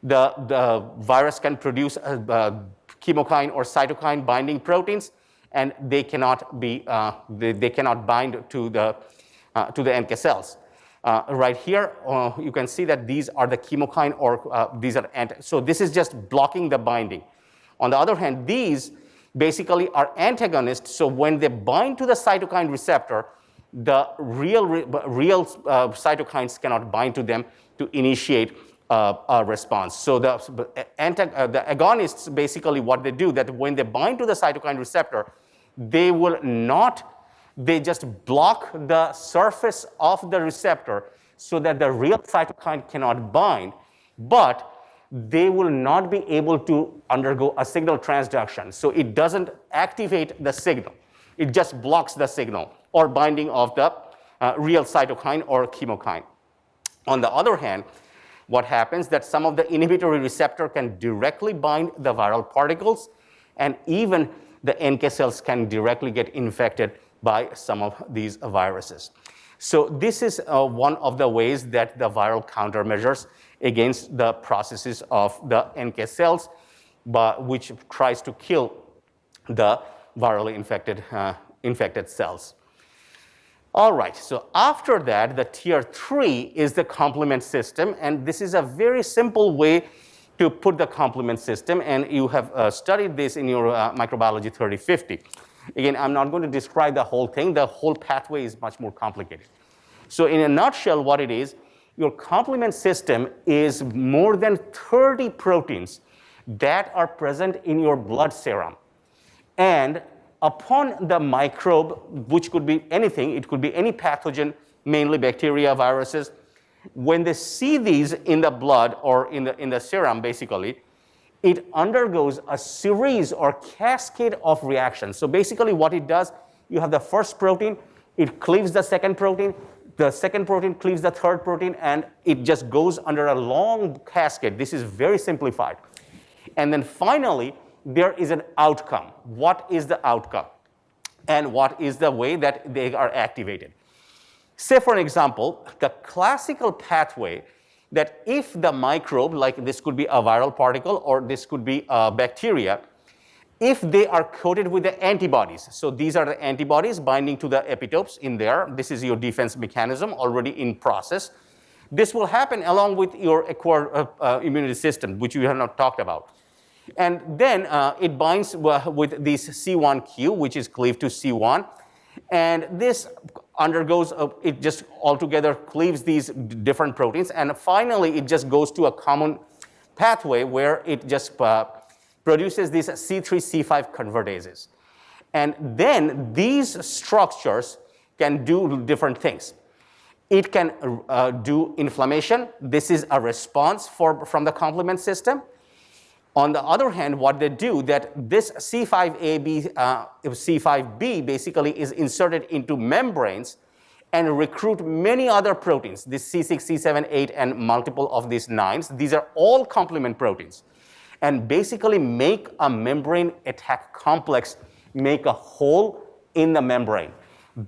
The virus can produce chemokine or cytokine binding proteins, and they cannot be they cannot bind to the NK cells. Right here, you can see that these are the chemokine, or these are so this is just blocking the binding. On the other hand, these basically are antagonists. So when they bind to the cytokine receptor, the real cytokines cannot bind to them to initiate a response. So the agonists basically what they do, that when they bind to the cytokine receptor, they just block the surface of the receptor so that the real cytokine cannot bind, but they will not be able to undergo a signal transduction. So it doesn't activate the signal. It just blocks the signal or binding of the real cytokine or chemokine. On the other hand, what happens that some of the inhibitory receptor can directly bind the viral particles, and even the NK cells can directly get infected by some of these viruses. So this is one of the ways that the viral countermeasures against the processes of the NK cells, which tries to kill the virally infected cells. All right, so after that, the tier 3 is the complement system, and this is a very simple way to put the complement system, and you have studied this in your microbiology 3050. Again, I'm not going to describe the whole thing. The whole pathway is much more complicated. So in a nutshell, what it is, your complement system is more than 30 proteins that are present in your blood serum. And upon the microbe, which could be anything, it could be any pathogen, mainly bacteria, viruses, When they see these in the blood or in the serum, basically, it undergoes a series or cascade of reactions. So basically what it does, you have the first protein, it cleaves the second protein cleaves the third protein, and it just goes under a long cascade. This is very simplified. And then finally, there is an outcome. What is the outcome? And what is the way that they are activated? Say, for example, the classical pathway that if the microbe, like this could be a viral particle or this could be a bacteria, if they are coated with the antibodies, so these are the antibodies binding to the epitopes in there, this is your defense mechanism already in process. This will happen along with your acquired immunity system, which we have not talked about. And then it binds with this C1q, which is cleaved to C1. And this undergoes, it just altogether cleaves these different proteins. And finally, it just goes to a common pathway where it just produces these C3-C5 convertases. And then these structures can do different things. It can do inflammation. This is a response from the complement system. On the other hand, what they do, that this C5AB, C5b basically is inserted into membranes and recruit many other proteins, this C6, C7, 8, and multiple of these 9s. These are all complement proteins. And basically make a membrane attack complex, make a hole in the membrane.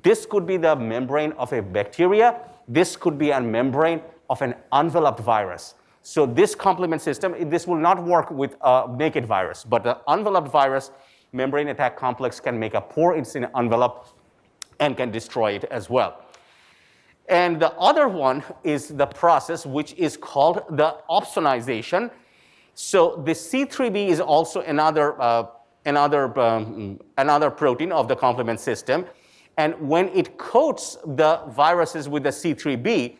This could be the membrane of a bacteria. This could be a membrane of an enveloped virus. So this complement system, this will not work with a naked virus, but the enveloped virus membrane attack complex can make a pore in an envelope and can destroy it as well. And the other one is the process which is called the opsonization. So the C3b is also another protein of the complement system. And when it coats the viruses with the C3b,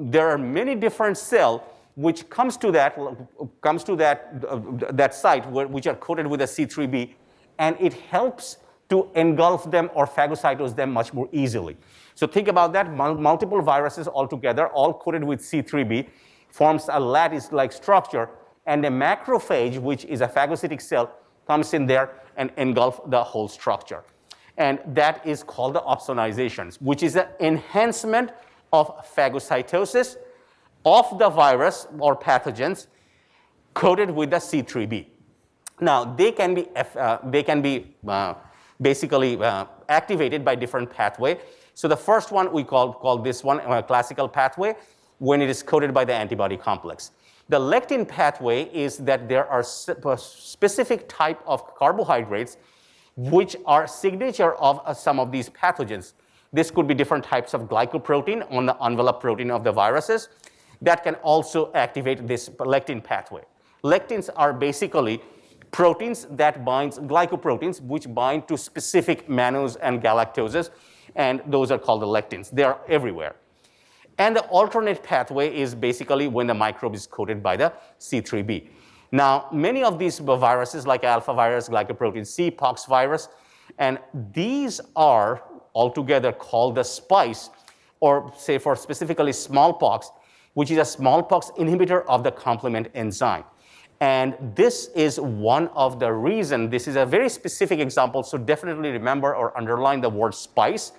there are many different cells which comes to that site which are coated with a C3b, and it helps to engulf them or phagocytose them much more easily. So think about that, multiple viruses all together, all coated with C3b, forms a lattice-like structure, and a macrophage, which is a phagocytic cell, comes in there and engulf the whole structure. And that is called the opsonization, which is an enhancement of phagocytosis of the virus or pathogens coated with the C3b. Now, they can be basically activated by different pathway. So the first one we call this one a classical pathway when it is coated by the antibody complex. The lectin pathway is that there are specific type of carbohydrates which are signature of some of these pathogens. This could be different types of glycoprotein on the envelope protein of the viruses that can also activate this lectin pathway. Lectins are basically proteins that binds glycoproteins which bind to specific mannose and galactoses, and those are called the lectins. They are everywhere. And the alternate pathway is basically when the microbe is coated by the C3b. Now, many of these viruses like alpha virus, glycoprotein C, pox virus, and these are altogether called the spice, or say for specifically smallpox, which is a smallpox inhibitor of the complement enzyme. And this is one of the reasons, this is a very specific example, so definitely remember or underline the word spice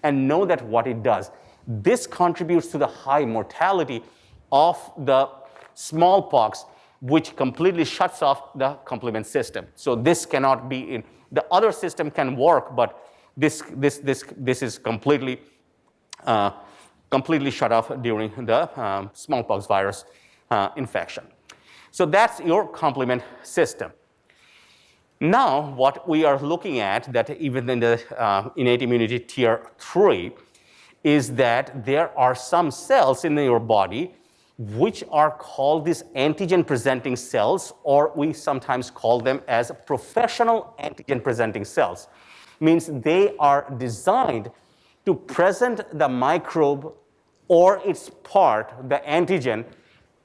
and know that what it does. This contributes to the high mortality of the smallpox, which completely shuts off the complement system. So this cannot be in, the other system can work, but this is completely shut off during the smallpox virus infection. So that's your complement system. Now, what we are looking at, that even in the innate immunity tier 3, is that there are some cells in your body which are called these antigen-presenting cells, or we sometimes call them as professional antigen-presenting cells. Means they are designed to present the microbe or its part, the antigen,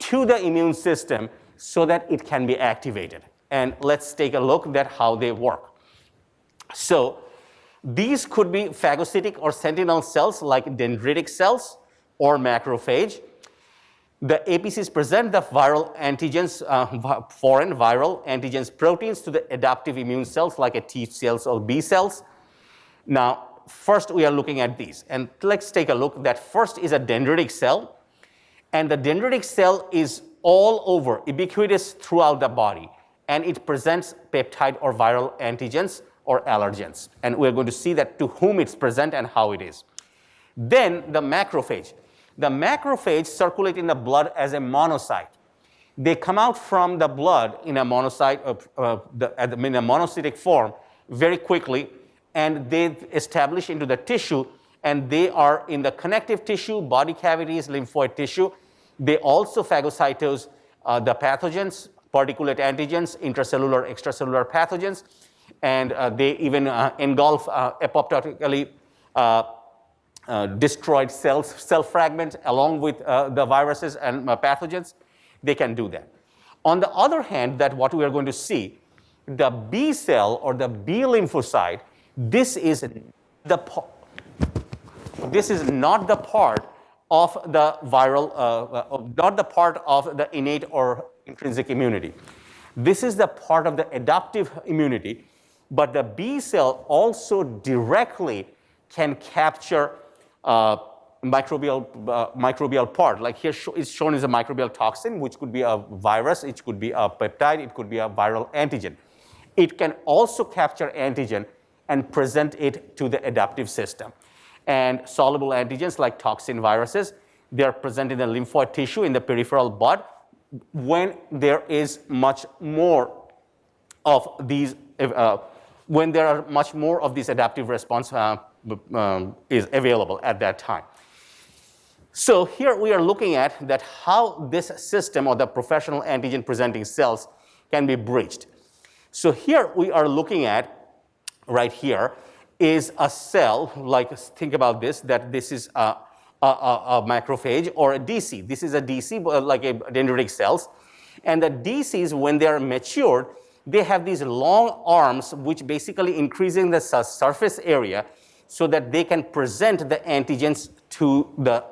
to the immune system so that it can be activated. And let's take a look at how they work. So these could be phagocytic or sentinel cells like dendritic cells, or macrophage. The APCs present the viral antigens, foreign viral antigens proteins to the adaptive immune cells like a T cells or B cells. Now, first we are looking at these, and let's take a look. That first is a dendritic cell, and the dendritic cell is all over, ubiquitous throughout the body, and it presents peptide or viral antigens or allergens, and we're going to see that to whom it's present and how it is. Then the macrophage. The macrophage circulate in the blood as a monocyte. They come out from the blood in a monocyte, in a monocytic form very quickly, and they establish into the tissue, and they are in the connective tissue, body cavities, lymphoid tissue. They also phagocytose the pathogens, particulate antigens, intracellular, extracellular pathogens, and they even engulf apoptotically destroyed cells, cell fragments along with the viruses and pathogens. They can do that. On the other hand, that what we are going to see, the B cell or the B lymphocyte, this is not the part of the viral, not the part of the innate or intrinsic immunity. This is the part of the adaptive immunity, but the B cell also directly can capture microbial part. Like here is shown as a microbial toxin, which could be a virus, it could be a peptide, it could be a viral antigen. It can also capture antigen and present it to the adaptive system. And soluble antigens like toxin viruses, they are present in the lymphoid tissue in the peripheral blood when there is much more of these, when there are much more of this adaptive response is available at that time. So here we are looking at that how this system or the professional antigen presenting cells can be breached. So here we are looking at, right here, is a cell, like think about this, that this is a macrophage or a DC. This is a DC, like a dendritic cells. And the DCs, when they are matured, they have these long arms which basically increasing the surface area so that they can present the antigens to the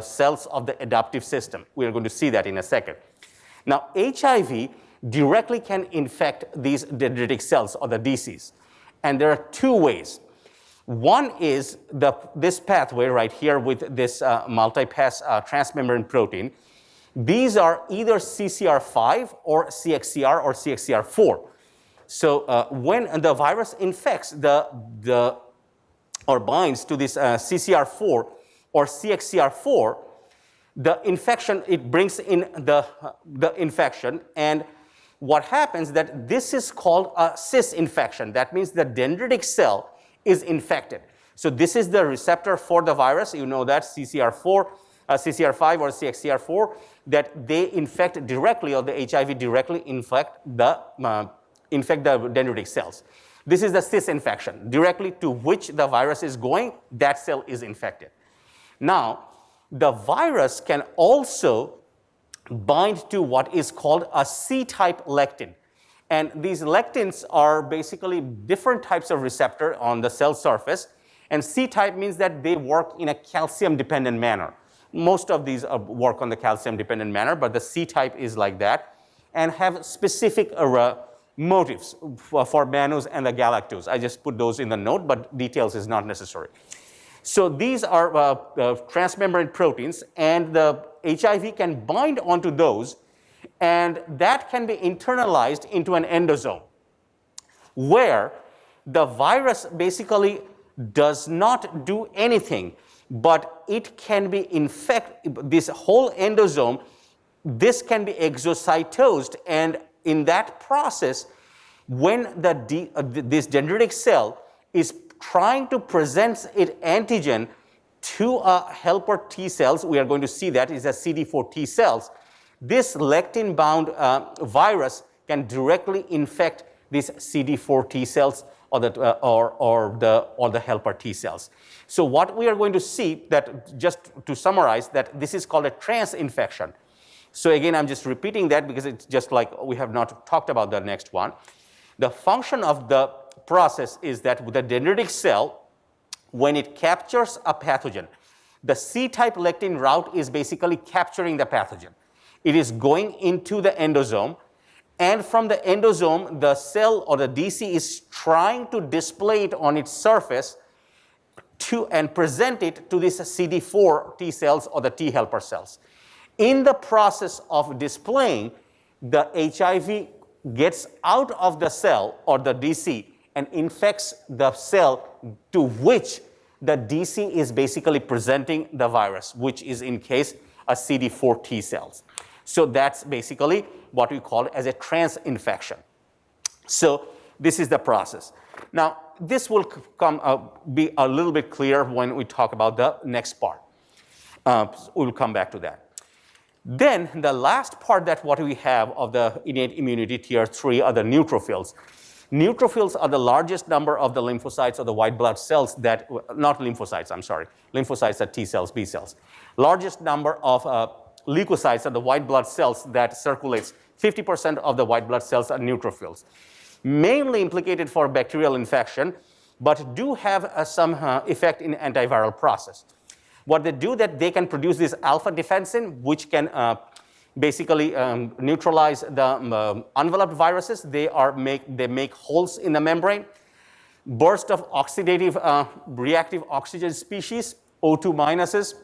cells of the adaptive system. We are going to see that in a second. Now, HIV directly can infect these dendritic cells or the DCs. And there are two ways. One is this pathway right here with this multipass transmembrane protein. These are either CCR5 or CXCR or CXCR4. So when the virus infects or binds to this CCR4 or CXCR4, the infection, it brings in the infection, and what happens that this is called a cis infection. That means the dendritic cell is infected. So this is the receptor for the virus. You know that CCR4, CCR5 or CXCR4, that they infect directly, or the HIV directly infect the dendritic cells. This is the cis infection. Directly to which the virus is going, that cell is infected. Now, the virus can also bind to what is called a C-type lectin. And these lectins are basically different types of receptor on the cell surface. And C-type means that they work in a calcium-dependent manner. Most of these work on the calcium-dependent manner, but the C-type is like that, and have specific motives for mannose and the galactose. I just put those in the note, but details is not necessary. So these are transmembrane proteins, and the HIV can bind onto those, and that can be internalized into an endosome, where the virus basically does not do anything, but it can be this whole endosome, this can be exocytosed, and in that process, when this dendritic cell is trying to present its antigen to a helper T cells, we are going to see that is a CD4 T cells. This lectin-bound virus can directly infect these CD4 T cells or the helper T cells. So what we are going to see, that just to summarize, that this is called a trans infection. So again, I'm just repeating that because it's just like we have not talked about the next one. The function of the process is that with the dendritic cell, when it captures a pathogen, The C-type lectin route is basically capturing the pathogen. It is going into the endosome, and from the endosome, the cell or the DC is trying to display it on its surface and present it to these CD4 T cells or the T helper cells. In the process of displaying, the HIV gets out of the cell or the DC and infects the cell to which the DC is basically presenting the virus, which is in case a CD4 T cells. So that's basically what we call as a trans-infection. So this is the process. Now, this will be a little bit clearer when we talk about the next part. We'll come back to that. Then the last part that what we have of the innate immunity tier 3 are the neutrophils. Neutrophils are the largest number of the lymphocytes or the white blood cells that, not lymphocytes, I'm sorry. Lymphocytes are T cells, B cells. Largest number of leukocytes are the white blood cells that circulates. 50% of the white blood cells are neutrophils. Mainly implicated for bacterial infection, but do have some effect in antiviral process. What they do that they can produce this alpha defensin, which can basically neutralize the enveloped viruses. They make holes in the membrane. Burst of oxidative reactive oxygen species, O2 minuses,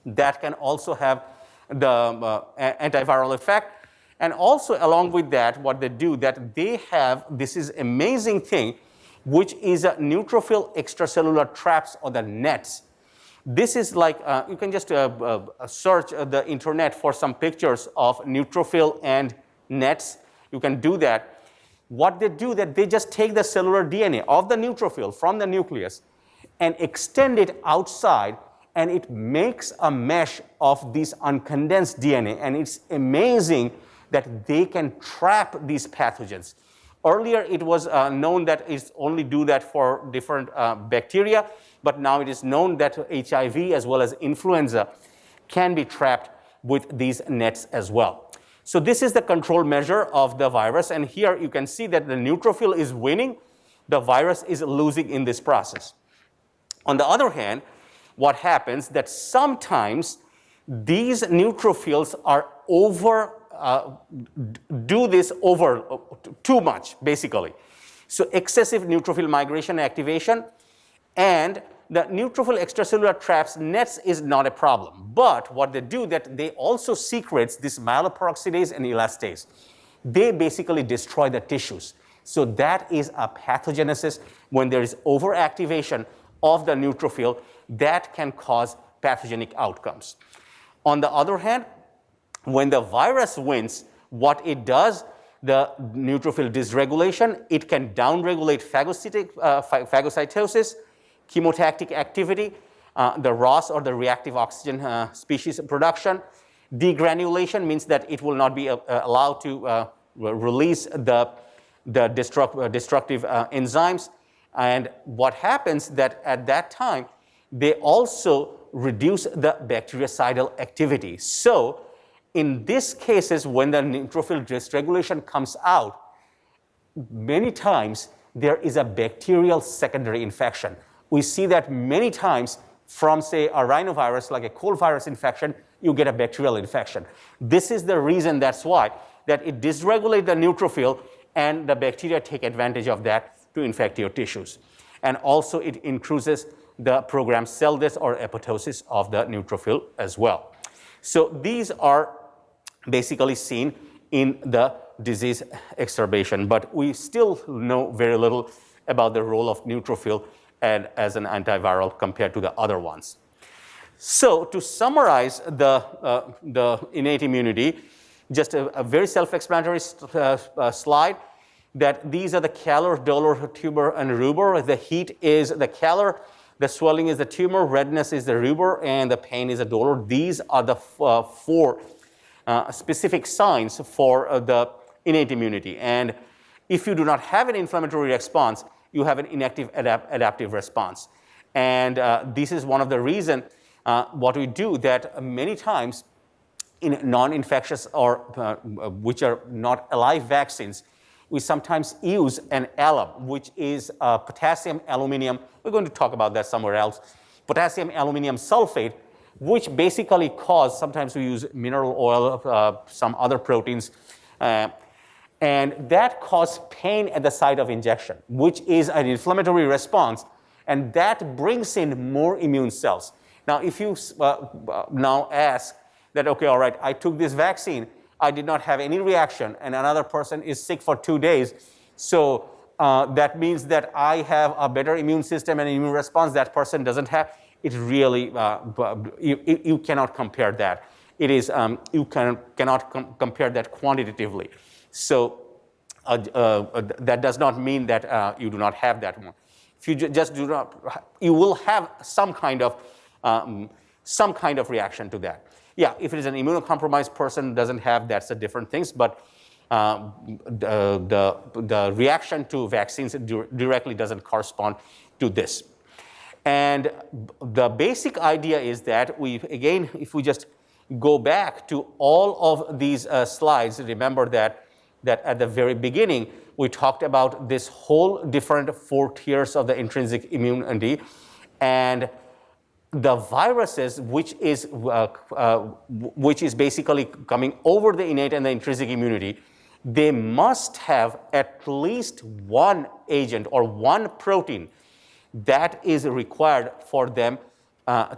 that can also have the antiviral effect. And also along with that, what they do that they have, this is amazing thing, which is a neutrophil extracellular traps or the nets. This is like, you can just search the internet for some pictures of neutrophil and nets. You can do that. What they do that they just take the cellular DNA of the neutrophil from the nucleus and extend it outside, and it makes a mesh of this uncondensed DNA. And it's amazing that they can trap these pathogens. Earlier, it was known that it's only do that for different bacteria, but now it is known that HIV as well as influenza can be trapped with these nets as well. So this is the control measure of the virus, and here you can see that the neutrophil is winning, the virus is losing in this process. On the other hand, what happens that sometimes these neutrophils are do this over too much, basically. So excessive neutrophil migration activation, and the neutrophil extracellular traps nets is not a problem. But what they do that they also secretes this myeloperoxidase and elastase. They basically destroy the tissues. So that is a pathogenesis when there is overactivation of the neutrophil that can cause pathogenic outcomes. On the other hand, when the virus wins, what it does, the neutrophil dysregulation, it can downregulate phagocytosis, chemotactic activity, the ROS or the reactive oxygen species production. Degranulation means that it will not be allowed to release the destructive enzymes. And what happens that at that time, they also reduce the bactericidal activity. So in these cases, when the neutrophil dysregulation comes out, many times there is a bacterial secondary infection. We see that many times from, say, a rhinovirus, like a cold virus infection, you get a bacterial infection. This is the reason, that's why, that it dysregulates the neutrophil and the bacteria take advantage of that to infect your tissues. And also it increases the programmed cell death or apoptosis of the neutrophil as well. So these are basically seen in the disease exacerbation, but we still know very little about the role of neutrophil and as an antiviral compared to the other ones. So to summarize the innate immunity, just a very self-explanatory slide, that these are the calor, dolor, tumor, and rubor. The heat is the calor, the swelling is the tumor, redness is the rubor, and the pain is the dolor. These are the four specific signs for the innate immunity. And if you do not have an inflammatory response, you have an inactive adaptive response. And this is one of the reasons what we do that many times in non-infectious or which are not alive vaccines, we sometimes use an alum, which is potassium aluminum. We're going to talk about that somewhere else. Potassium aluminum sulfate which basically cause, sometimes we use mineral oil, some other proteins, and that causes pain at the site of injection, which is an inflammatory response, and that brings in more immune cells. Now, if you now ask that, okay, all right, I took this vaccine, I did not have any reaction, and another person is sick for 2 days, so that means that I have a better immune system and immune response that person doesn't have. It really, you cannot compare that. It is, you cannot compare that quantitatively. So that does not mean that you do not have that one. If you just do not, you will have some kind of reaction to that. Yeah, if it is an immunocompromised person, doesn't have, that's a different things. But the reaction to vaccines directly doesn't correspond to this. And the basic idea is that again, if we just go back to all of these slides, remember that at the very beginning, we talked about this whole different 4 tiers of the intrinsic immunity, and the viruses, which is basically coming over the innate and the intrinsic immunity, they must have at least one agent or one protein that is required for them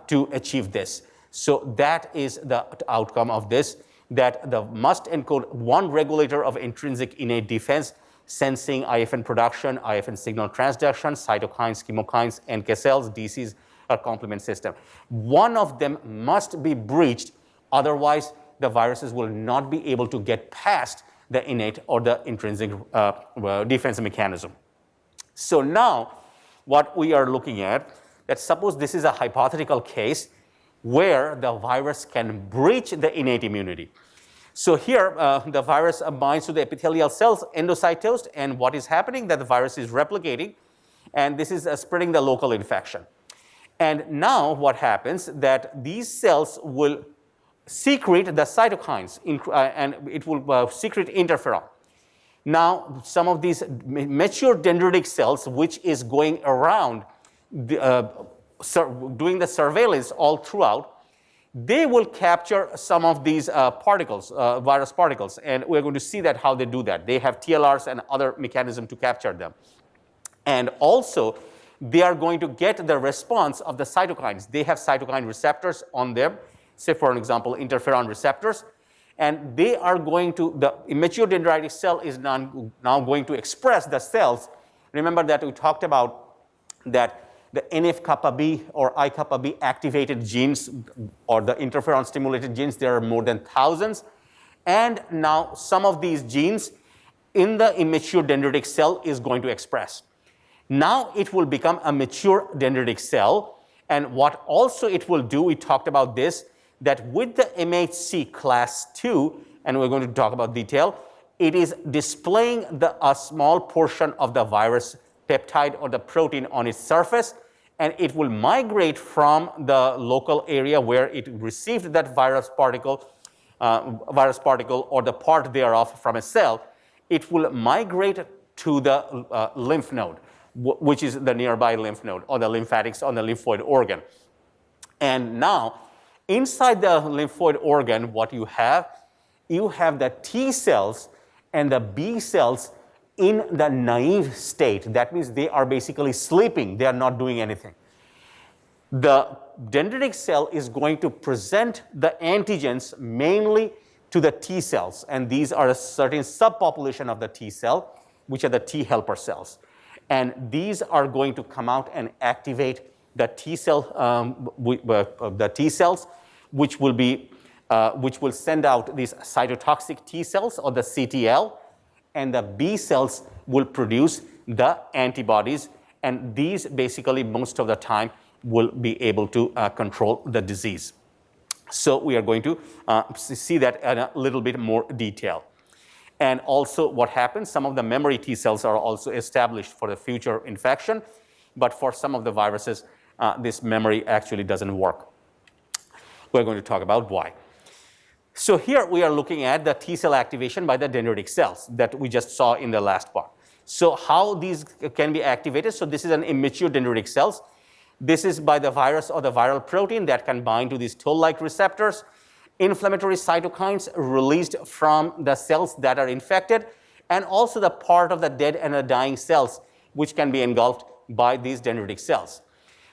to achieve this. So that is the outcome of this, that the must encode one regulator of intrinsic innate defense, sensing IFN production, IFN signal transduction, cytokines, chemokines, NK cells, DCs, or complement system. One of them must be breached, otherwise the viruses will not be able to get past the innate or the intrinsic defense mechanism. So now what we are looking at, that suppose this is a hypothetical case where the virus can breach the innate immunity. So here the virus binds to the epithelial cells, endocytosed, and what is happening, that the virus is replicating, and this is spreading the local infection. And now what happens, that these cells will secrete the cytokines, and it will secrete interferon. Now, some of these mature dendritic cells, which is going around doing the surveillance all throughout, they will capture some of these particles, virus particles, and we're going to see that how they do that. They have TLRs and other mechanism to capture them. And also, they are going to get the response of the cytokines. They have cytokine receptors on them, say for an example, interferon receptors, and they are going to, the immature dendritic cell is now going to express the cells. Remember that we talked about that the NF-kappa B or I-kappa B activated genes or the interferon stimulated genes, there are more than thousands. And now some of these genes in the immature dendritic cell is going to express. Now it will become a mature dendritic cell, and what also it will do, we talked about this, that with the MHC class 2, and we're going to talk about detail, it is displaying a small portion of the virus peptide or the protein on its surface, and it will migrate from the local area where it received that virus particle or the part thereof from a cell. It will migrate to the lymph node, which is the nearby lymph node or the lymphatics on the lymphoid organ. And now, inside the lymphoid organ, what you have the T cells and the B cells in the naive state. That means they are basically sleeping. They are not doing anything. The dendritic cell is going to present the antigens mainly to the T cells, and these are a certain subpopulation of the T cell, which are the T helper cells. And these are going to come out and activate the T cell, the T cells, which will send out these cytotoxic T cells or the CTL, and the B cells will produce the antibodies, and these basically most of the time will be able to control the disease. So we are going to see that in a little bit more detail. And also what happens, some of the memory T cells are also established for the future infection, but for some of the viruses, this memory actually doesn't work. We're going to talk about why. So here we are looking at the T cell activation by the dendritic cells that we just saw in the last part. So how these can be activated? So this is an immature dendritic cells. This is by the virus or the viral protein that can bind to these toll-like receptors. Inflammatory cytokines released from the cells that are infected, and also the part of the dead and the dying cells, which can be engulfed by these dendritic cells.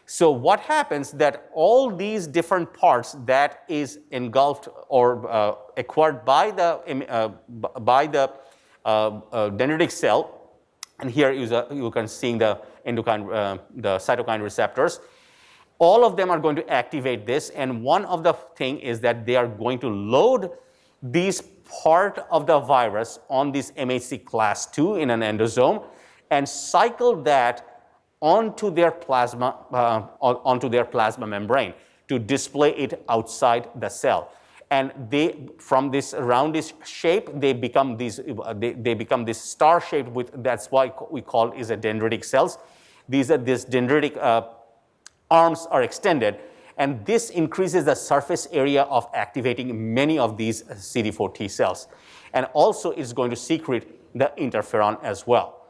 So what happens that all these different parts that is engulfed or acquired by the dendritic cell, and here you can see the endocrine, the cytokine receptors. All of them are going to activate this, and one of the thing is that they are going to load these part of the virus on this MHC class II in an endosome and cycle that onto their plasma membrane to display it outside the cell. And they, from this roundish shape, they become these they become this star shaped with, that's why we call it a dendritic cells. These dendritic arms are extended, and this increases the surface area of activating many of these CD4 T cells. And also it's going to secrete the interferon as well.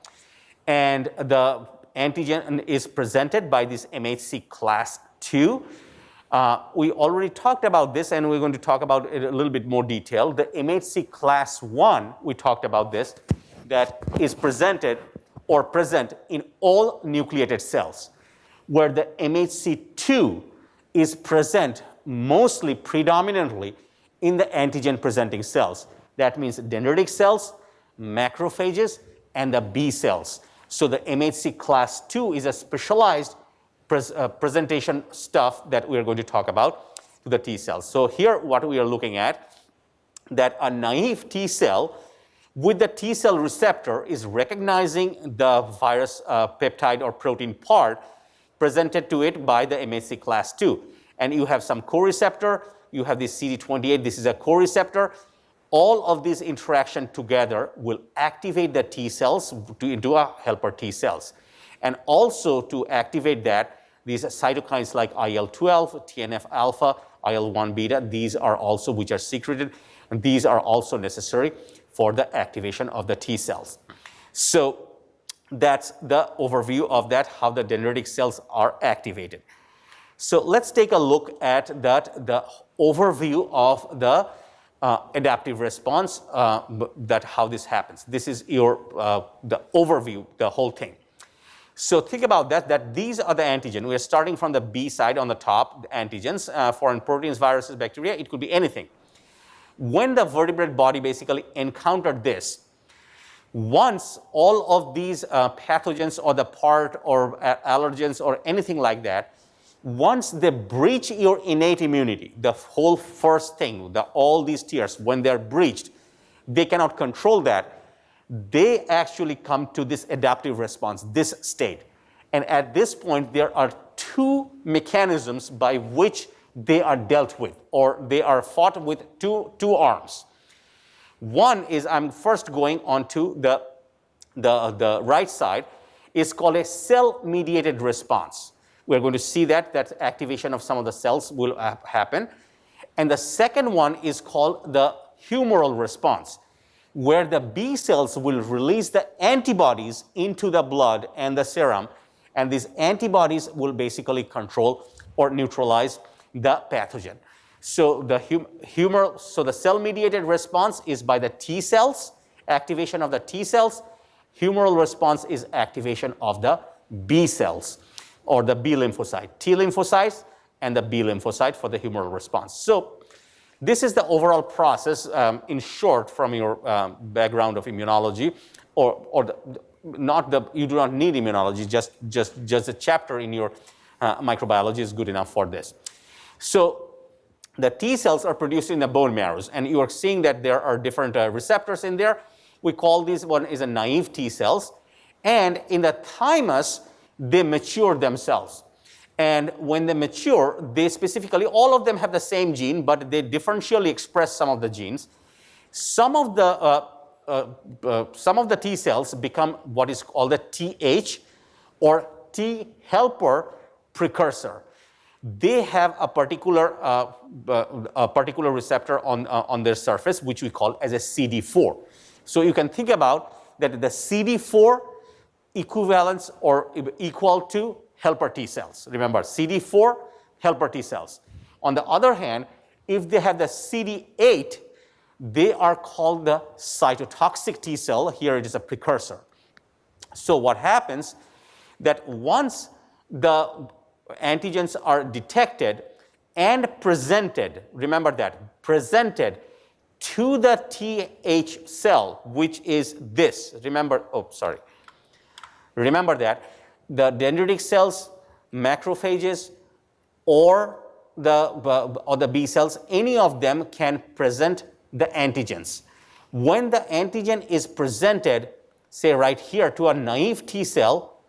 And the antigen is presented by this MHC class II. We already talked about this, and we're going to talk about it a little bit more detail. The MHC class I, we talked about this, that is presented or present in all nucleated cells, where the MHC2 is present mostly predominantly in the antigen presenting cells. That means dendritic cells, macrophages, and the B cells. So the MHC class II is a specialized presentation stuff that we are going to talk about to the T cells. So here what we are looking at, that a naive T cell with the T cell receptor is recognizing the virus peptide or protein part presented to it by the MHC class II. And you have some co-receptor, you have this CD28, this is a co-receptor. All of these interaction together will activate the T cells into a helper T cells. And also to activate that, these cytokines like IL-12, TNF-alpha, IL-1 beta, these are also, which are secreted, and these are also necessary for the activation of the T cells. So that's the overview of that, how the dendritic cells are activated. So let's take a look at that, the overview of the adaptive response, that how this happens. This is your the overview, the whole thing. So think about that these are the antigen. We are starting from the B side on the top, the antigens, foreign proteins, viruses, bacteria, it could be anything. When the vertebrate body basically encountered this, once all of these pathogens or the part or allergens or anything like that, once they breach your innate immunity, the whole first thing, all these tiers, when they're breached, they cannot control that. They actually come to this adaptive response, this state. And at this point, there are two mechanisms by which they are dealt with, or they are fought with two arms. One is, I'm first going on to the right side, is called a cell-mediated response. We're going to see that activation of some of the cells will happen. And the second one is called the humoral response, where the B cells will release the antibodies into the blood and the serum, and these antibodies will basically control or neutralize the pathogen. So the cell-mediated response is by the T cells, activation of the T cells. Humoral response is activation of the B cells, or the B lymphocyte, T lymphocytes and the B lymphocyte for the humoral response. So this is the overall process, in short, from your background of immunology, you do not need immunology, just a chapter in your microbiology is good enough for this. So the T cells are produced in the bone marrows, and you are seeing that there are different receptors in there. We call this one is a naive T cells, and in the thymus, they mature themselves. And when they mature, they specifically, all of them have the same gene, but they differentially express some of the genes. Some of the T cells become what is called the TH, or T helper precursor. They have a particular receptor on their surface, which we call as a CD4. So you can think about that the CD4 equivalence or equal to helper T cells. Remember, CD4, helper T cells. On the other hand, if they have the CD8, they are called the cytotoxic T cell. Here it is a precursor. So what happens that once the antigens are detected and presented, remember that, presented to the TH cell, which is this. Remember that the dendritic cells, macrophages, or the B cells, any of them can present the antigens. When the antigen is presented, say right here, to a naive T cell,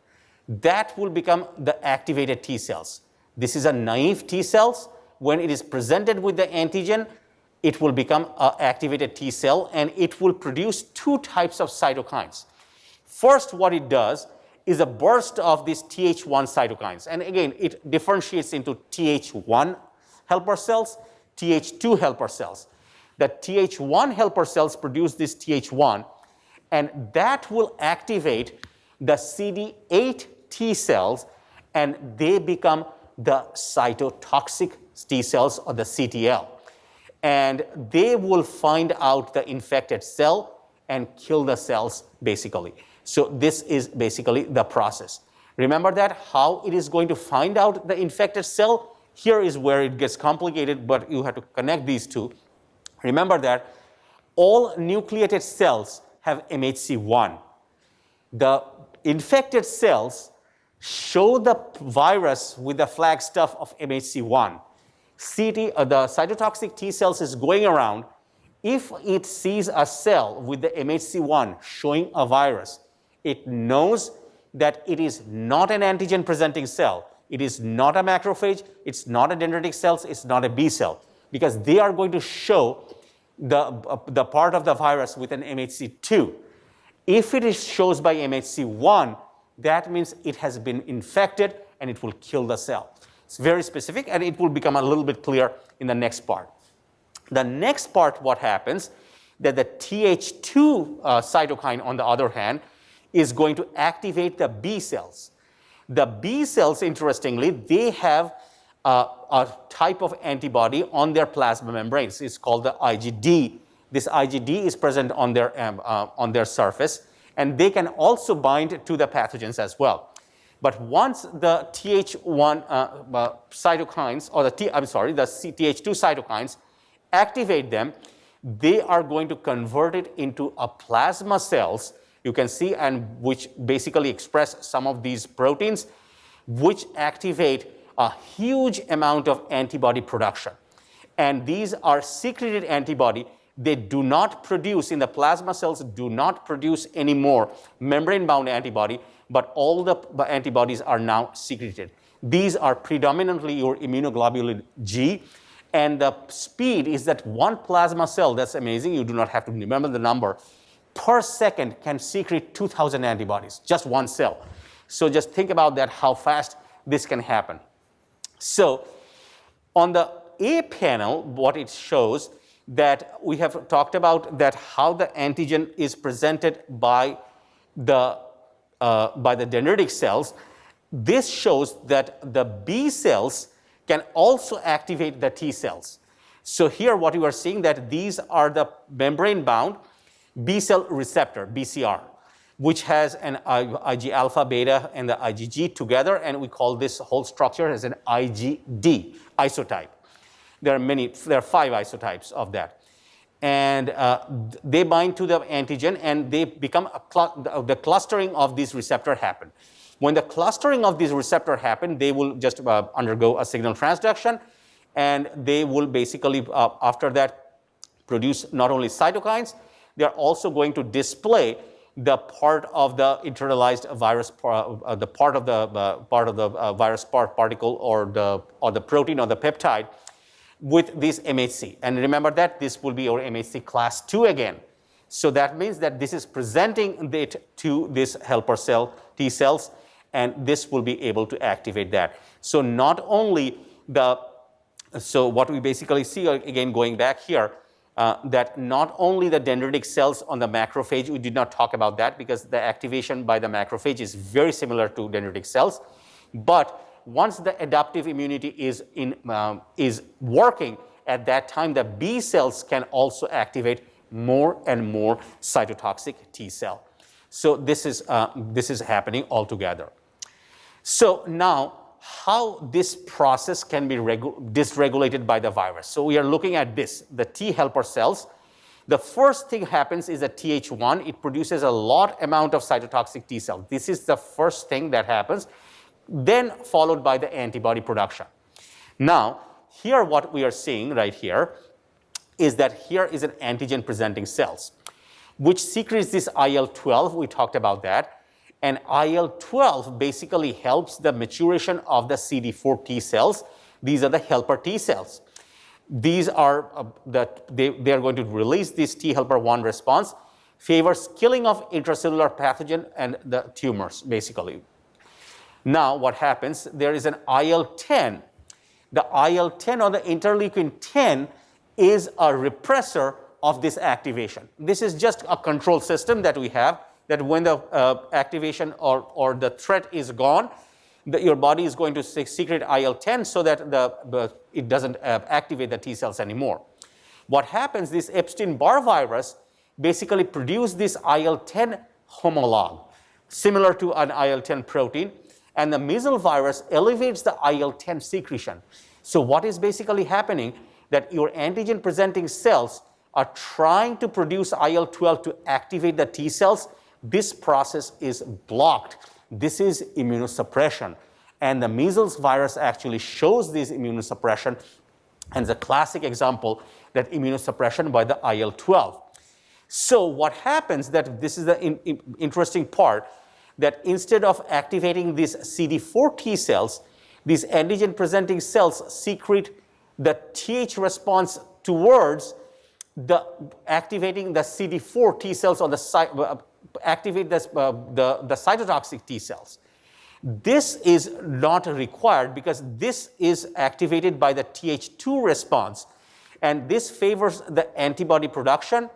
that will become the activated T cells. This is a naive T cells. When it is presented with the antigen, it will become an activated T cell, and it will produce two types of cytokines. First, what it does is a burst of these Th1 cytokines. And again, it differentiates into Th1 helper cells, Th2 helper cells. The Th1 helper cells produce this Th1, and that will activate the CD8 T cells, and they become the cytotoxic T cells, or the CTL. And they will find out the infected cell and kill the cells, basically. So this is basically the process. Remember that how it is going to find out the infected cell? Here is where it gets complicated, but you have to connect these two. Remember that all nucleated cells have MHC1. The infected cells show the virus with the flag stuff of MHC1. The cytotoxic T cells is going around. If it sees a cell with the MHC1 showing a virus, it knows that it is not an antigen presenting cell. It is not a macrophage. It's not a dendritic cell. It's not a B cell, because they are going to show the part of the virus with an MHC2. If it shows by MHC1, that means it has been infected and it will kill the cell. It's very specific, and it will become a little bit clear in the next part. The next part, what happens, that the Th2 cytokine, on the other hand, is going to activate the B cells. The B cells, interestingly, they have a type of antibody on their plasma membranes. It's called the IgD. This IgD is present on their surface, and they can also bind to the pathogens as well. But once the Th1 cytokines, or the Th2 cytokines, activate them, they are going to convert it into a plasma cells, you can see, and which basically express some of these proteins, which activate a huge amount of antibody production. And these are secreted antibody. They do not produce, in the plasma cells, do not produce any more membrane-bound antibody, but all the antibodies are now secreted. These are predominantly your immunoglobulin G, and the speed is that one plasma cell, that's amazing, you do not have to remember the number, per second can secrete 2,000 antibodies, just one cell. So just think about that, how fast this can happen. So on the A panel, what it shows, that we have talked about that how the antigen is presented by the dendritic cells. This shows that the B cells can also activate the T cells. So here what you are seeing, that these are the membrane-bound B cell receptor, BCR, which has an Ig alpha, beta, and the IgG together, and we call this whole structure as an IgD isotype. There are 5 isotypes of that. And they bind to the antigen, and they become the clustering of these receptor happen. When the clustering of these receptor happen, they will just undergo a signal transduction, and they will basically, after that, produce not only cytokines, they are also going to display the part of the internalized virus, the part of the virus particle, or the protein or the peptide, with this MHC. And remember that this will be our MHC class 2 again. So that means that this is presenting it to this helper cell T cells, and this will be able to activate that. So not only so what we basically see, again going back here, that not only the dendritic cells on the macrophage, we did not talk about that because the activation by the macrophage is very similar to dendritic cells, But once the adaptive immunity is working, at that time the B cells can also activate more and more cytotoxic T cell. So this is happening altogether. So now, how this process can be dysregulated by the virus. So we are looking at this, the T helper cells. The first thing happens is a Th1. It produces a lot amount of cytotoxic T cells. This is the first thing that happens, then followed by the antibody production. Now, here what we are seeing right here is that here is an antigen presenting cells, which secretes this IL-12. We talked about that. And IL-12 basically helps the maturation of the CD4 T cells. These are the helper T cells. These are they are going to release this T helper 1 response, favors killing of intracellular pathogen and the tumors, basically. Now, what happens? There is an IL-10. The IL-10 or the interleukin 10 is a repressor of this activation. This is just a control system that we have, that when the activation or the threat is gone, your body is going to secrete IL-10 so that it doesn't activate the T cells anymore. What happens, this Epstein-Barr virus basically produces this IL-10 homolog, similar to an IL-10 protein, and the measles virus elevates the IL-10 secretion. So what is basically happening, that your antigen presenting cells are trying to produce IL-12 to activate the T cells. This process is blocked. This is immunosuppression. And the measles virus actually shows this immunosuppression, and the classic example that immunosuppression by the IL-12. So what happens, that this is the interesting part, that instead of activating these CD4 T cells, these antigen presenting cells secrete the Th response towards the activating the CD4 T cells on the side, activate the cytotoxic T cells. This is not required because this is activated by the Th2 response, and this favors the antibody production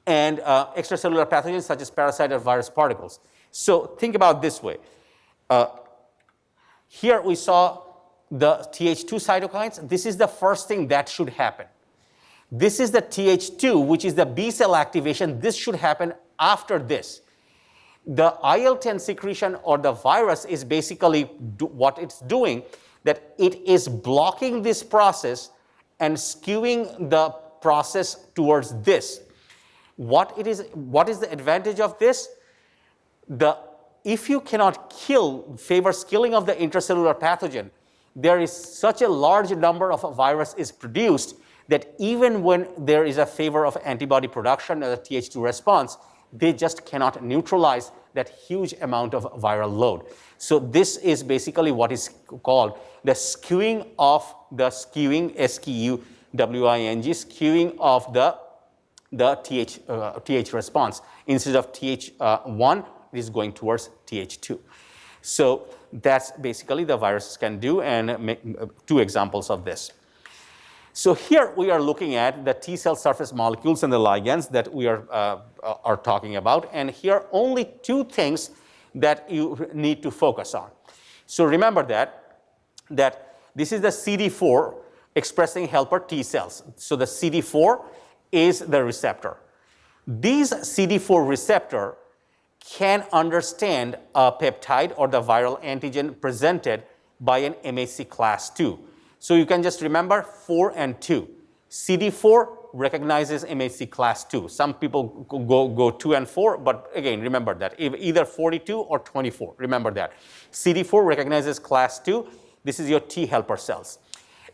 and extracellular pathogens such as parasite or virus particles. So think about this way. Here we saw the Th2 cytokines. This is the first thing that should happen. This is the Th2, which is the B cell activation. This should happen after this. The IL-10 secretion or the virus is basically what it's doing, that it is blocking this process and skewing the process towards this. What is the advantage of this? If you cannot favors killing of the intracellular pathogen, there is such a large number of a virus is produced that even when there is a favor of antibody production or the Th2 response, they just cannot neutralize that huge amount of viral load. So this is basically what is called the skewing of the S-Q-U-W-I-N-G, skewing of the Th response. Instead of Th1, it is going towards Th2. So that's basically the viruses can do, and make two examples of this. So here we are looking at the T cell surface molecules and the ligands that we are talking about. And here only two things that you need to focus on. So remember that this is the CD4 expressing helper T cells. So the CD4 is the receptor. These CD4 receptor can understand a peptide or the viral antigen presented by an MHC class II. So you can just remember 4 and 2. CD4 recognizes MHC class II. Some people go 2 and 4, but again, remember that either 42 or 24. Remember that. CD4 recognizes class II. This is your T helper cells.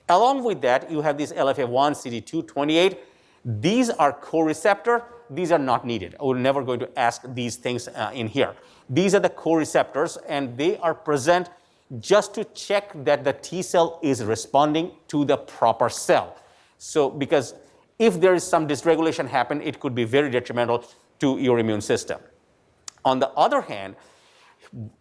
Along with that, you have these LFA1, CD2, 28. These are co-receptor. These are not needed. We're never going to ask these things in here. These are the co-receptors, and they are present just to check that the T cell is responding to the proper cell. So because if there is some dysregulation happen, it could be very detrimental to your immune system. On the other hand,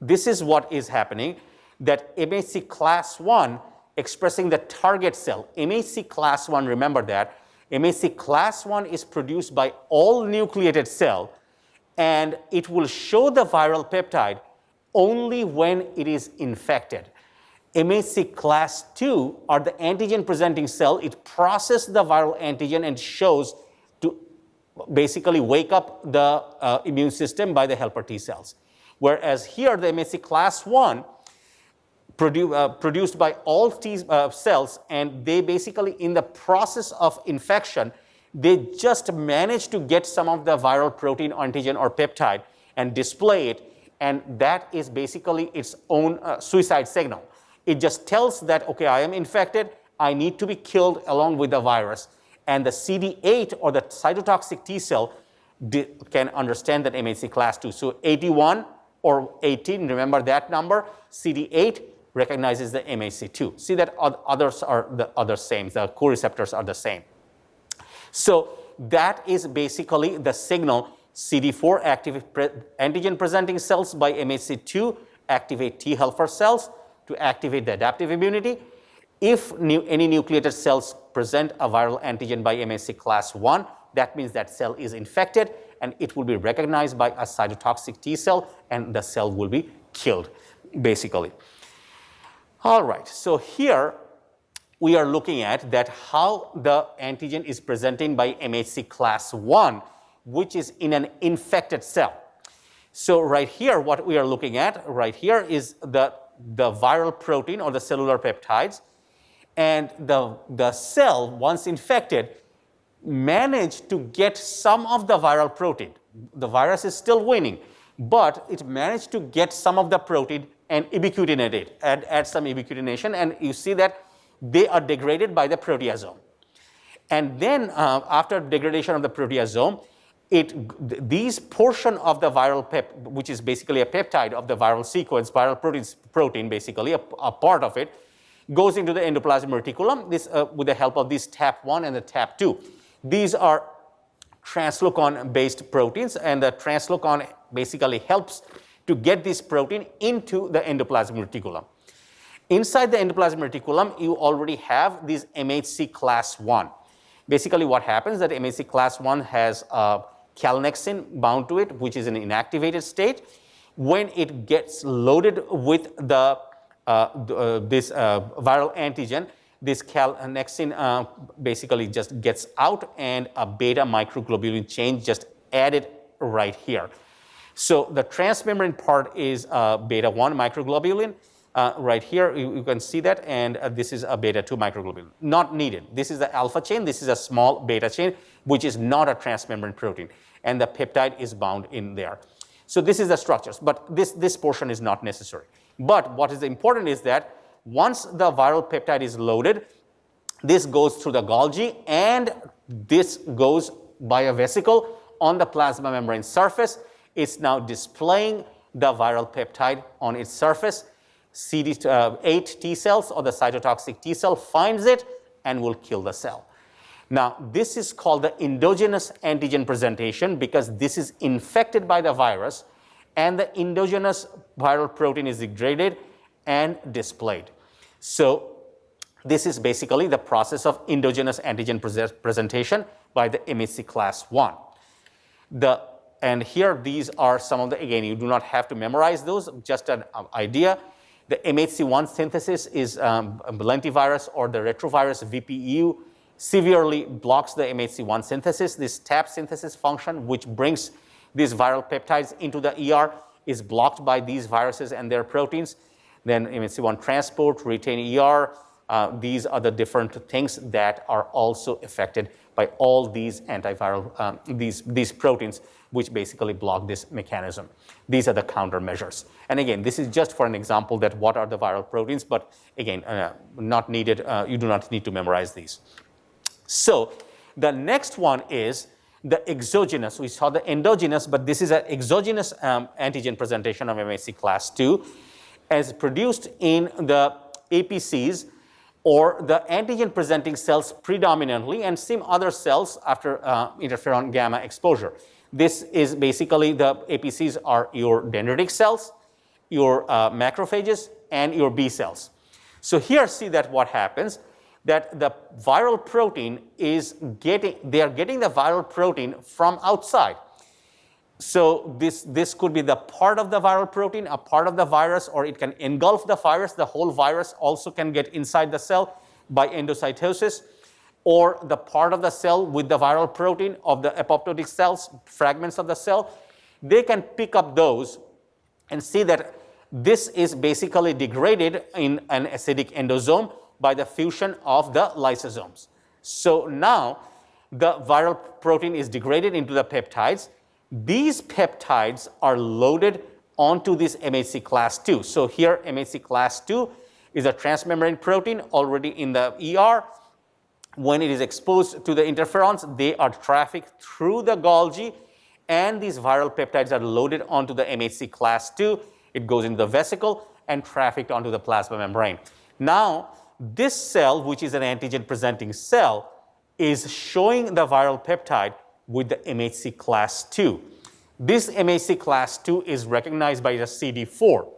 this is what is happening, that MHC class I expressing the target cell. MHC class I, remember that, MHC class I is produced by all nucleated cell, and it will show the viral peptide only when it is infected. MHC class 2 are the antigen presenting cell. It processes the viral antigen and shows to basically wake up the immune system by the helper T cells. Whereas here the MHC class 1 produced by all T cells, and they basically in the process of infection, they just manage to get some of the viral protein, antigen or peptide and display it, and that is basically its own suicide signal. It just tells that, okay, I am infected, I need to be killed along with the virus. And the CD8 or the cytotoxic T cell can understand that MHC class 2. So 81 or 18, remember that number, CD8 recognizes the MHC2. See that others are the other same, the co-receptors are the same. So that is basically the signal. CD4 activate antigen presenting cells by MHC2 activate T helper cells to activate the adaptive immunity. If any nucleated cells present a viral antigen by MHC class 1, that means that cell is infected and it will be recognized by a cytotoxic T cell and the cell will be killed, basically. All right, so here we are looking at that how the antigen is presenting by MHC class 1, which is in an infected cell. So right here, what we are looking at right here is the viral protein or the cellular peptides, and the cell, once infected, managed to get some of the viral protein. The virus is still winning, but it managed to get some of the protein and ubiquitinate it, add some ubiquitination, and you see that they are degraded by the proteasome. And then after degradation of the proteasome, these portion of the viral which is basically a peptide of the viral sequence, viral protein basically, a part of it, goes into the endoplasmic reticulum with the help of these TAP1 and the TAP2. These are translocan-based proteins, and the translocan basically helps to get this protein into the endoplasmic reticulum. Inside the endoplasmic reticulum, you already have these MHC class 1. Basically what happens is that MHC class 1 has calnexin bound to it, which is an inactivated state. When it gets loaded with this viral antigen, this calnexin basically just gets out and a beta microglobulin chain just added right here. So the transmembrane part is beta 1 microglobulin. Right here, you can see that, and this is a beta 2 microglobulin. Not needed. This is the alpha chain. This is a small beta chain, which is not a transmembrane protein, and the peptide is bound in there. So this is the structures, but this portion is not necessary. But what is important is that once the viral peptide is loaded, this goes through the Golgi, and this goes by a vesicle on the plasma membrane surface. It's now displaying the viral peptide on its surface. CD8 T cells or the cytotoxic T cell finds it and will kill the cell. Now, this is called the endogenous antigen presentation because this is infected by the virus and the endogenous viral protein is degraded and displayed. So this is basically the process of endogenous antigen presentation by the MHC class 1. And here these are some of the, again, you do not have to memorize those, just an idea. The MHC1 synthesis is lentivirus or the retrovirus VPEU severely blocks the MHC1 synthesis. This TAP synthesis function, which brings these viral peptides into the ER, is blocked by these viruses and their proteins. Then MHC1 transport, retain ER, these are the different things that are also affected by all these antiviral, these proteins, which basically block this mechanism. These are the countermeasures. And again, this is just for an example that what are the viral proteins, but again, not needed, you do not need to memorize these. So the next one is the exogenous. We saw the endogenous, but this is an exogenous antigen presentation of MHC class 2 as produced in the APCs or the antigen presenting cells predominantly and some other cells after interferon gamma exposure. This is basically the APCs are your dendritic cells, your macrophages, and your B cells. So here see that what happens, that the viral protein is they are getting the viral protein from outside. So this could be the part of the viral protein, a part of the virus, or it can engulf the virus. The whole virus also can get inside the cell by endocytosis, or the part of the cell with the viral protein of the apoptotic cells, fragments of the cell. They can pick up those and see that this is basically degraded in an acidic endosome by the fusion of the lysosomes. So now the viral protein is degraded into the peptides. These peptides are loaded onto this MHC class II. So here MHC class II is a transmembrane protein already in the ER. When it is exposed to the interferons, they are trafficked through the Golgi, and these viral peptides are loaded onto the MHC class II. It goes into the vesicle and trafficked onto the plasma membrane. Now, this cell, which is an antigen-presenting cell, is showing the viral peptide with the MHC class II. This MHC class II is recognized by the CD4,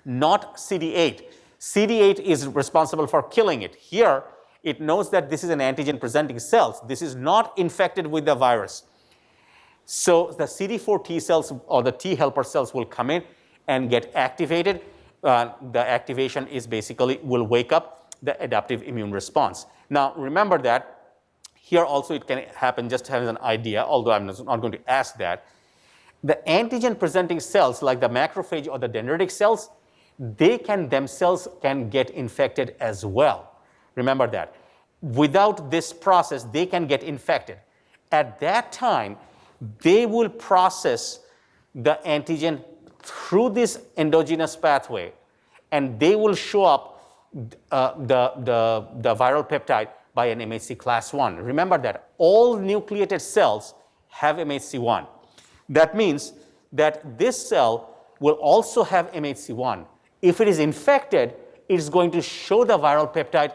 not CD8. CD8 is responsible for killing it. Here, it knows that this is an antigen-presenting cell. This is not infected with the virus. So the CD4 T cells or the T helper cells will come in and get activated. The activation is basically will wake up the adaptive immune response. Now, remember that here also it can happen, just as an idea, although I'm not going to ask that. The antigen-presenting cells, like the macrophage or the dendritic cells, they can themselves get infected as well. Remember that. Without this process, they can get infected. At that time, they will process the antigen through this endogenous pathway, and they will show up the viral peptide by an MHC class I. Remember that all nucleated cells have MHC1. That means that this cell will also have MHC1. If it is infected, it's going to show the viral peptide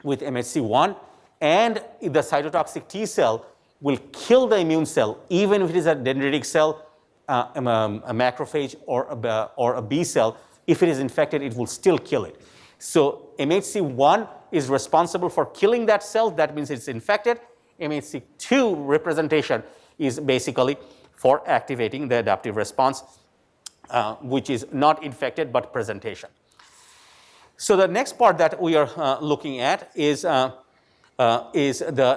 with MHC1, and the cytotoxic T cell will kill the immune cell, even if it is a dendritic cell, a macrophage, or a B cell. If it is infected, it will still kill it. So MHC1 is responsible for killing that cell. That means it's infected. MHC2 representation is basically for activating the adaptive response, which is not infected but presentation. So the next part that we are looking at is the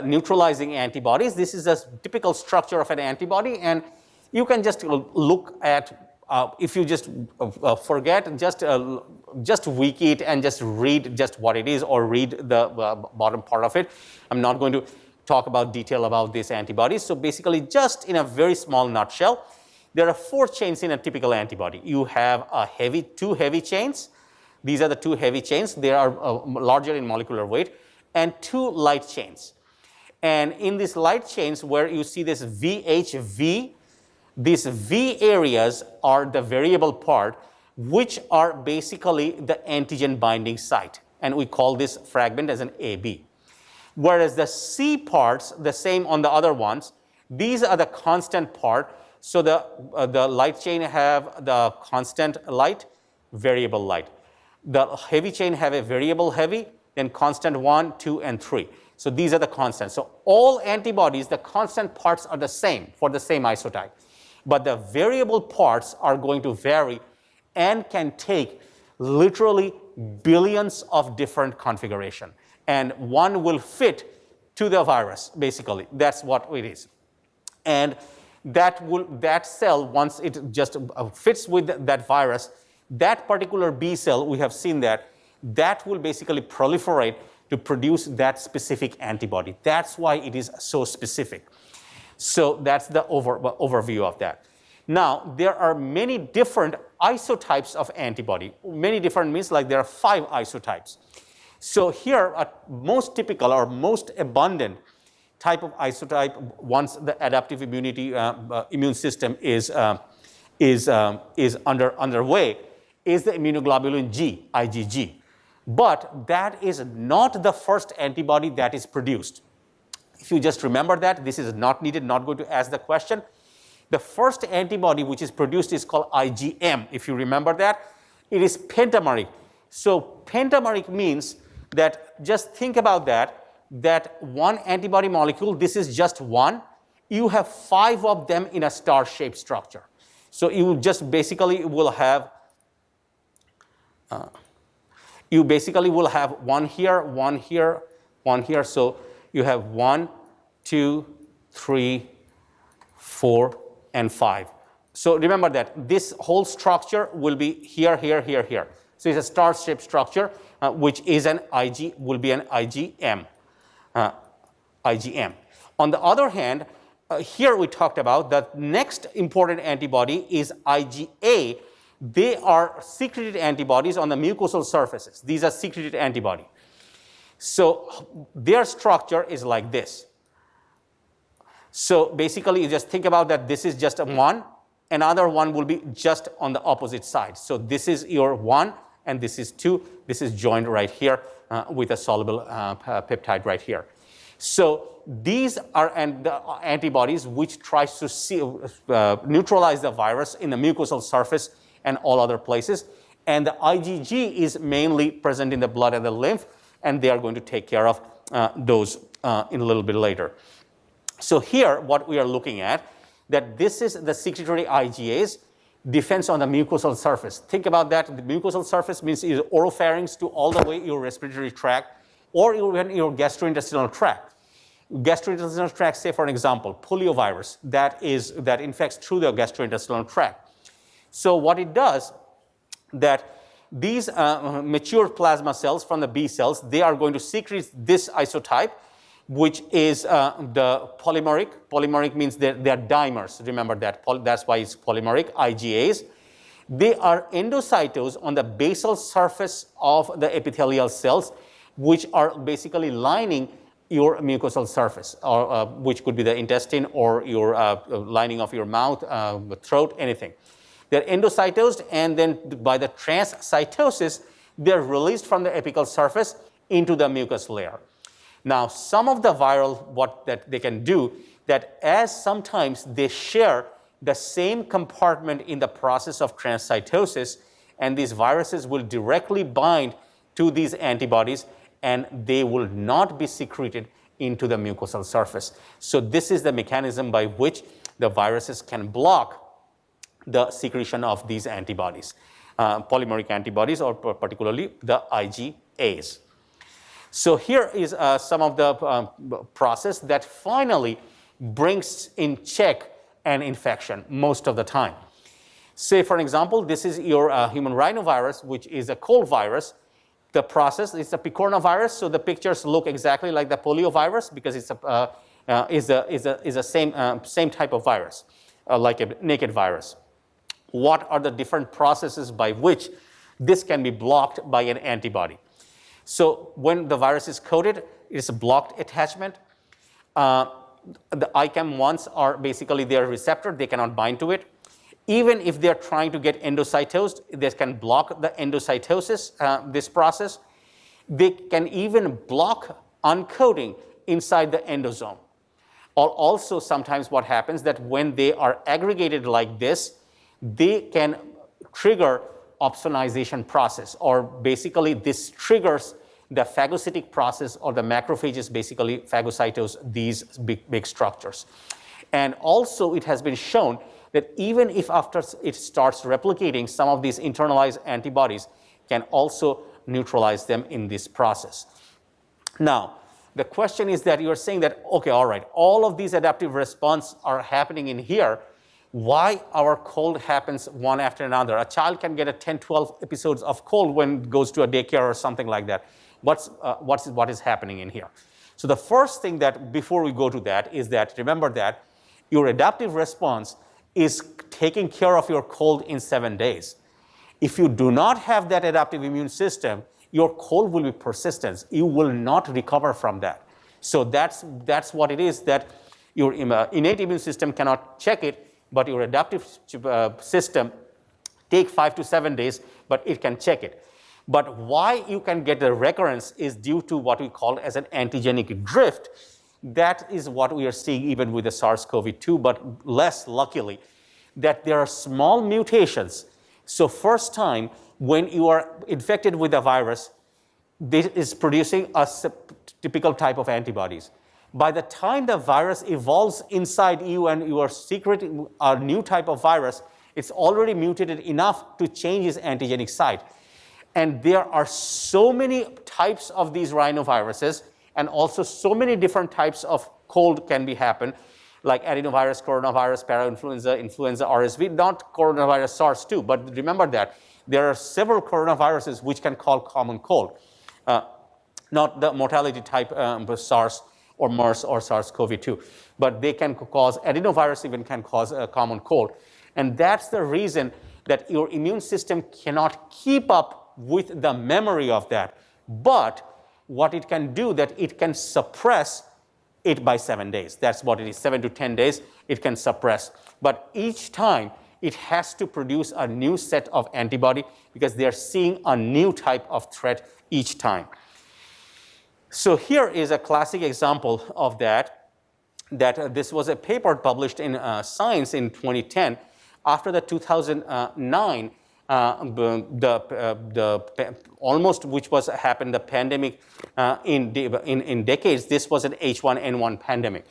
neutralizing antibodies. This is a typical structure of an antibody, and you can just look at, if you just forget, just wiki it and just read just what it is, or read the bottom part of it. I'm not going to talk about detail about these antibodies. So basically, just in a very small nutshell, there are 4 chains in a typical antibody. You have two heavy chains. These are the 2 heavy chains. They are larger in molecular weight, and 2 light chains. And in these light chains, where you see this VHV, these V areas are the variable part, which are basically the antigen binding site. And we call this fragment as an AB. Whereas the C parts, the same on the other ones, these are the constant part. So the light chain have the constant light, variable light. The heavy chain have a variable heavy, then constant 1, 2, and 3. So these are the constants. So all antibodies, the constant parts are the same for the same isotype. But the variable parts are going to vary and can take literally billions of different configurations. And one will fit to the virus, basically. That's what it is. And that cell, once it just fits with that virus, that particular B cell, we have seen that will basically proliferate to produce that specific antibody. That's why it is so specific. So that's the overview of that. Now, there are many different isotypes of antibody. Many different means like there are 5 isotypes. So here, a most typical or most abundant type of isotype, once the adaptive immunity immune system is underway, is the immunoglobulin G, IgG. But that is not the first antibody that is produced. If you just remember that, this is not needed, not going to ask the question. The first antibody which is produced is called IgM. If you remember that, it is pentameric. So pentameric means that, just think about that one antibody molecule, this is just one, you have 5 of them in a star-shaped structure. So you just basically will have one here, one here, one here. So you have 1, 2, 3, 4, and 5. So remember that this whole structure will be here, here, here, here. So it's a star-shaped structure, which is an IG, will be an IgM. IgM. On the other hand, here we talked about the next important antibody is IgA. They are secreted antibodies on the mucosal surfaces. These are secreted antibodies. So their structure is like this. So basically, you just think about that this is just a 1. Another one will be just on the opposite side. So this is your 1, and this is 2. This is joined right here with a soluble peptide right here. So these are the antibodies which tries to neutralize the virus in the mucosal surface and all other places. And the IgG is mainly present in the blood and the lymph, and they are going to take care of those in a little bit later. So here, what we are looking at, that this is the secretory IgAs defense on the mucosal surface. Think about that. The mucosal surface means either oropharynx to all the way your respiratory tract, or even your gastrointestinal tract. Gastrointestinal tract, say for an example, poliovirus that infects through the gastrointestinal tract. So what it does, that these mature plasma cells from the B cells, they are going to secrete this isotype, which is the polymeric. Polymeric means they're dimers. Remember that. That's why it's polymeric, IgAs. They are endocytosed on the basal surface of the epithelial cells, which are basically lining your mucosal surface, or which could be the intestine or your lining of your mouth, throat, anything. They're endocytosed, and then by the transcytosis, they're released from the apical surface into the mucous layer. Now, some of the viral, what that they can do, that as sometimes they share the same compartment in the process of transcytosis, and these viruses will directly bind to these antibodies, and they will not be secreted into the mucosal surface. So this is the mechanism by which the viruses can block the secretion of these antibodies, polymeric antibodies, or particularly the IgAs. So here is some of the process that finally brings in check an infection most of the time. Say, for example, this is your human rhinovirus, which is a cold virus. The process is a picornavirus, so the pictures look exactly like the poliovirus because it's a same type of virus, like a naked virus. What are the different processes by which this can be blocked by an antibody? So when the virus is coated, it's a blocked attachment. The ICAM1s are basically their receptor. They cannot bind to it. Even if they're trying to get endocytosed, they can block the endocytosis, this process. They can even block uncoating inside the endosome. Or also sometimes what happens that when they are aggregated like this, they can trigger opsonization process, or basically this triggers the phagocytic process, or the macrophages basically phagocytose these big structures. And also it has been shown that even if after it starts replicating, some of these internalized antibodies can also neutralize them in this process. Now, the question is that you're saying that, okay, all right, all of these adaptive responses are happening in here. Why our cold happens one after another? A child can get 10, 12 episodes of cold when it goes to a daycare or something like that. What is happening in here? So the first thing that before we go to that is that remember that your adaptive response is taking care of your cold in 7 days. If you do not have that adaptive immune system, your cold will be persistent. You will not recover from that. So that's what it is, that your innate immune system cannot check it, but your adaptive system take 5 to 7 days, but it can check it. But why you can get the recurrence is due to what we call as an antigenic drift. That is what we are seeing even with the SARS-CoV-2, but less luckily, that there are small mutations. So first time when you are infected with the virus, this is producing a typical type of antibodies. By the time the virus evolves inside you and you are secreting a new type of virus, it's already mutated enough to change its antigenic site. And there are so many types of these rhinoviruses, and also so many different types of cold can be happen, like adenovirus, coronavirus, parainfluenza, influenza, RSV, not coronavirus SARS-2, but remember that there are several coronaviruses which can cause common cold, not the mortality type SARS or MERS or SARS-CoV-2, but they can cause, adenovirus even can cause a common cold. And that's the reason that your immune system cannot keep up with the memory of that. But what it can do, that it can suppress it by 7 days. That's what it is, 7 to 10 days it can suppress. But each time it has to produce a new set of antibody because they're seeing a new type of threat each time. So here is a classic example of that this was a paper published in Science in 2010 after the 2009 almost which was happened the pandemic in decades. This was an H1N1 pandemic.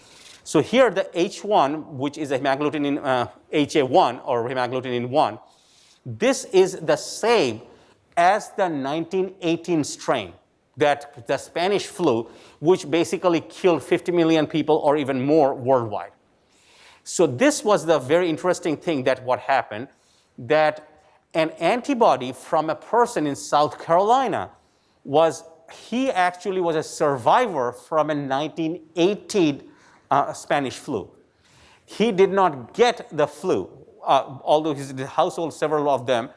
So here the H1, which is a hemagglutinin HA1 or hemagglutinin 1, this is the same as the 1918 strain, that the Spanish flu, which basically killed 50 million people or even more worldwide. So this was the very interesting thing that what happened, that an antibody from a person in South Carolina he actually was a survivor from a 1918 Spanish flu. He did not get the flu, although he's in the household, several of them.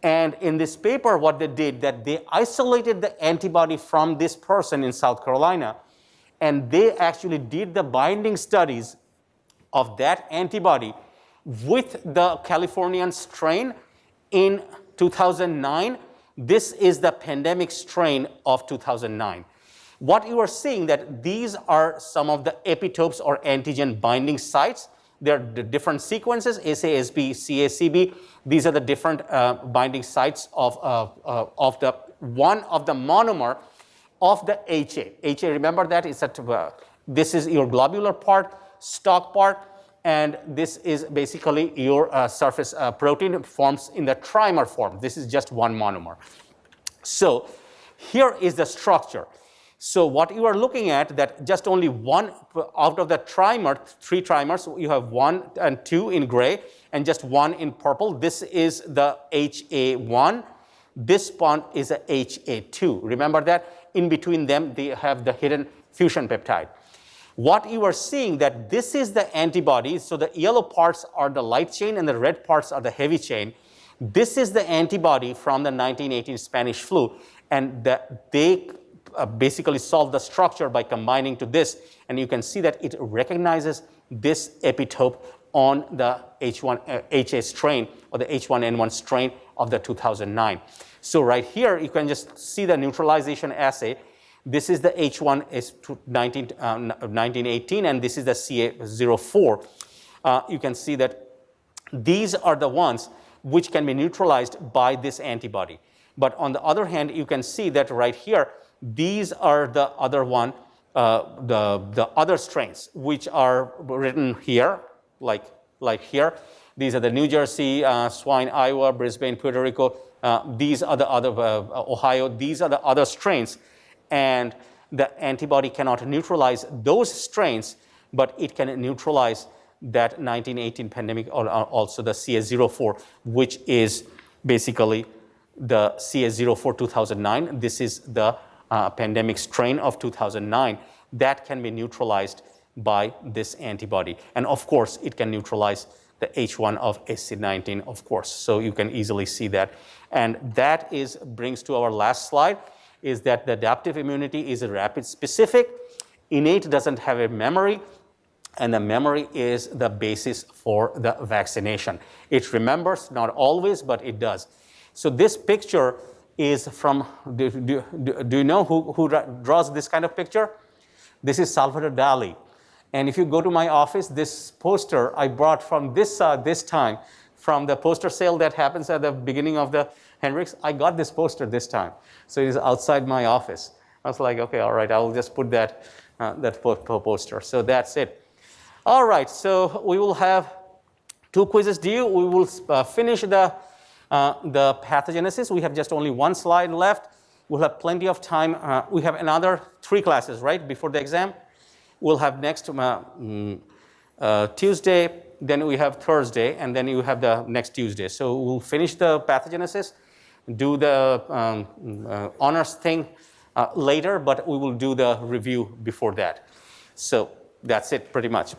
And in this paper, what they did, that they isolated the antibody from this person in South Carolina, and they actually did the binding studies of that antibody with the Californian strain in 2009. This is the pandemic strain of 2009. What you are seeing, that these are some of the epitopes or antigen binding sites. There are the different sequences, SASB, CACB. These are the different binding sites of the one of the monomer of the HA. HA, remember that is this is your globular part, stalk part, and this is basically your surface protein forms in the trimer form. This is just one monomer. So here is the structure. So what you are looking at, that just only one out of the trimer, 3 trimers, you have 1 and 2 in gray and just 1 in purple. This is the HA1. This one is a HA2. Remember that? In between them, they have the hidden fusion peptide. What you are seeing, that this is the antibody. So the yellow parts are the light chain and the red parts are the heavy chain. This is the antibody from the 1918 Spanish flu, and they basically solve the structure by combining to this, and you can see that it recognizes this epitope on the HA strain or the H1N1 strain of the 2009. So right here you can just see the neutralization assay. This is the H1 is 1918 and this is the CA04. You can see that these are the ones which can be neutralized by this antibody. But on the other hand, you can see that right here, these are the other one, the other strains, which are written here, like here. These are the New Jersey, swine, Iowa, Brisbane, Puerto Rico. These are the other, Ohio. These are the other strains. And the antibody cannot neutralize those strains, but it can neutralize that 1918 pandemic, or also the CA04, which is basically the CA04 2009. This is the pandemic strain of 2009 that can be neutralized by this antibody. And of course, it can neutralize the H1 of SC19, of course. So you can easily see that. And that brings to our last slide, is that the adaptive immunity is rapid specific. Innate doesn't have a memory, and the memory is the basis for the vaccination. It remembers, not always, but it does. So this picture is from, do you know who draws this kind of picture? This is Salvador Dali. And if you go to my office, this poster I brought from this time, from the poster sale that happens at the beginning of the Hendrix, I got this poster this time. So it is outside my office. I was like, okay, all right, I'll just put that poster. So that's it. All right, so we will have 2 quizzes due. We will finish the pathogenesis. We have just only 1 slide left. We'll have plenty of time. We have another 3 classes, right, before the exam. We'll have next Tuesday, then we have Thursday, and then you have the next Tuesday. So we'll finish the pathogenesis, do the honors thing later, but we will do the review before that. So that's it pretty much.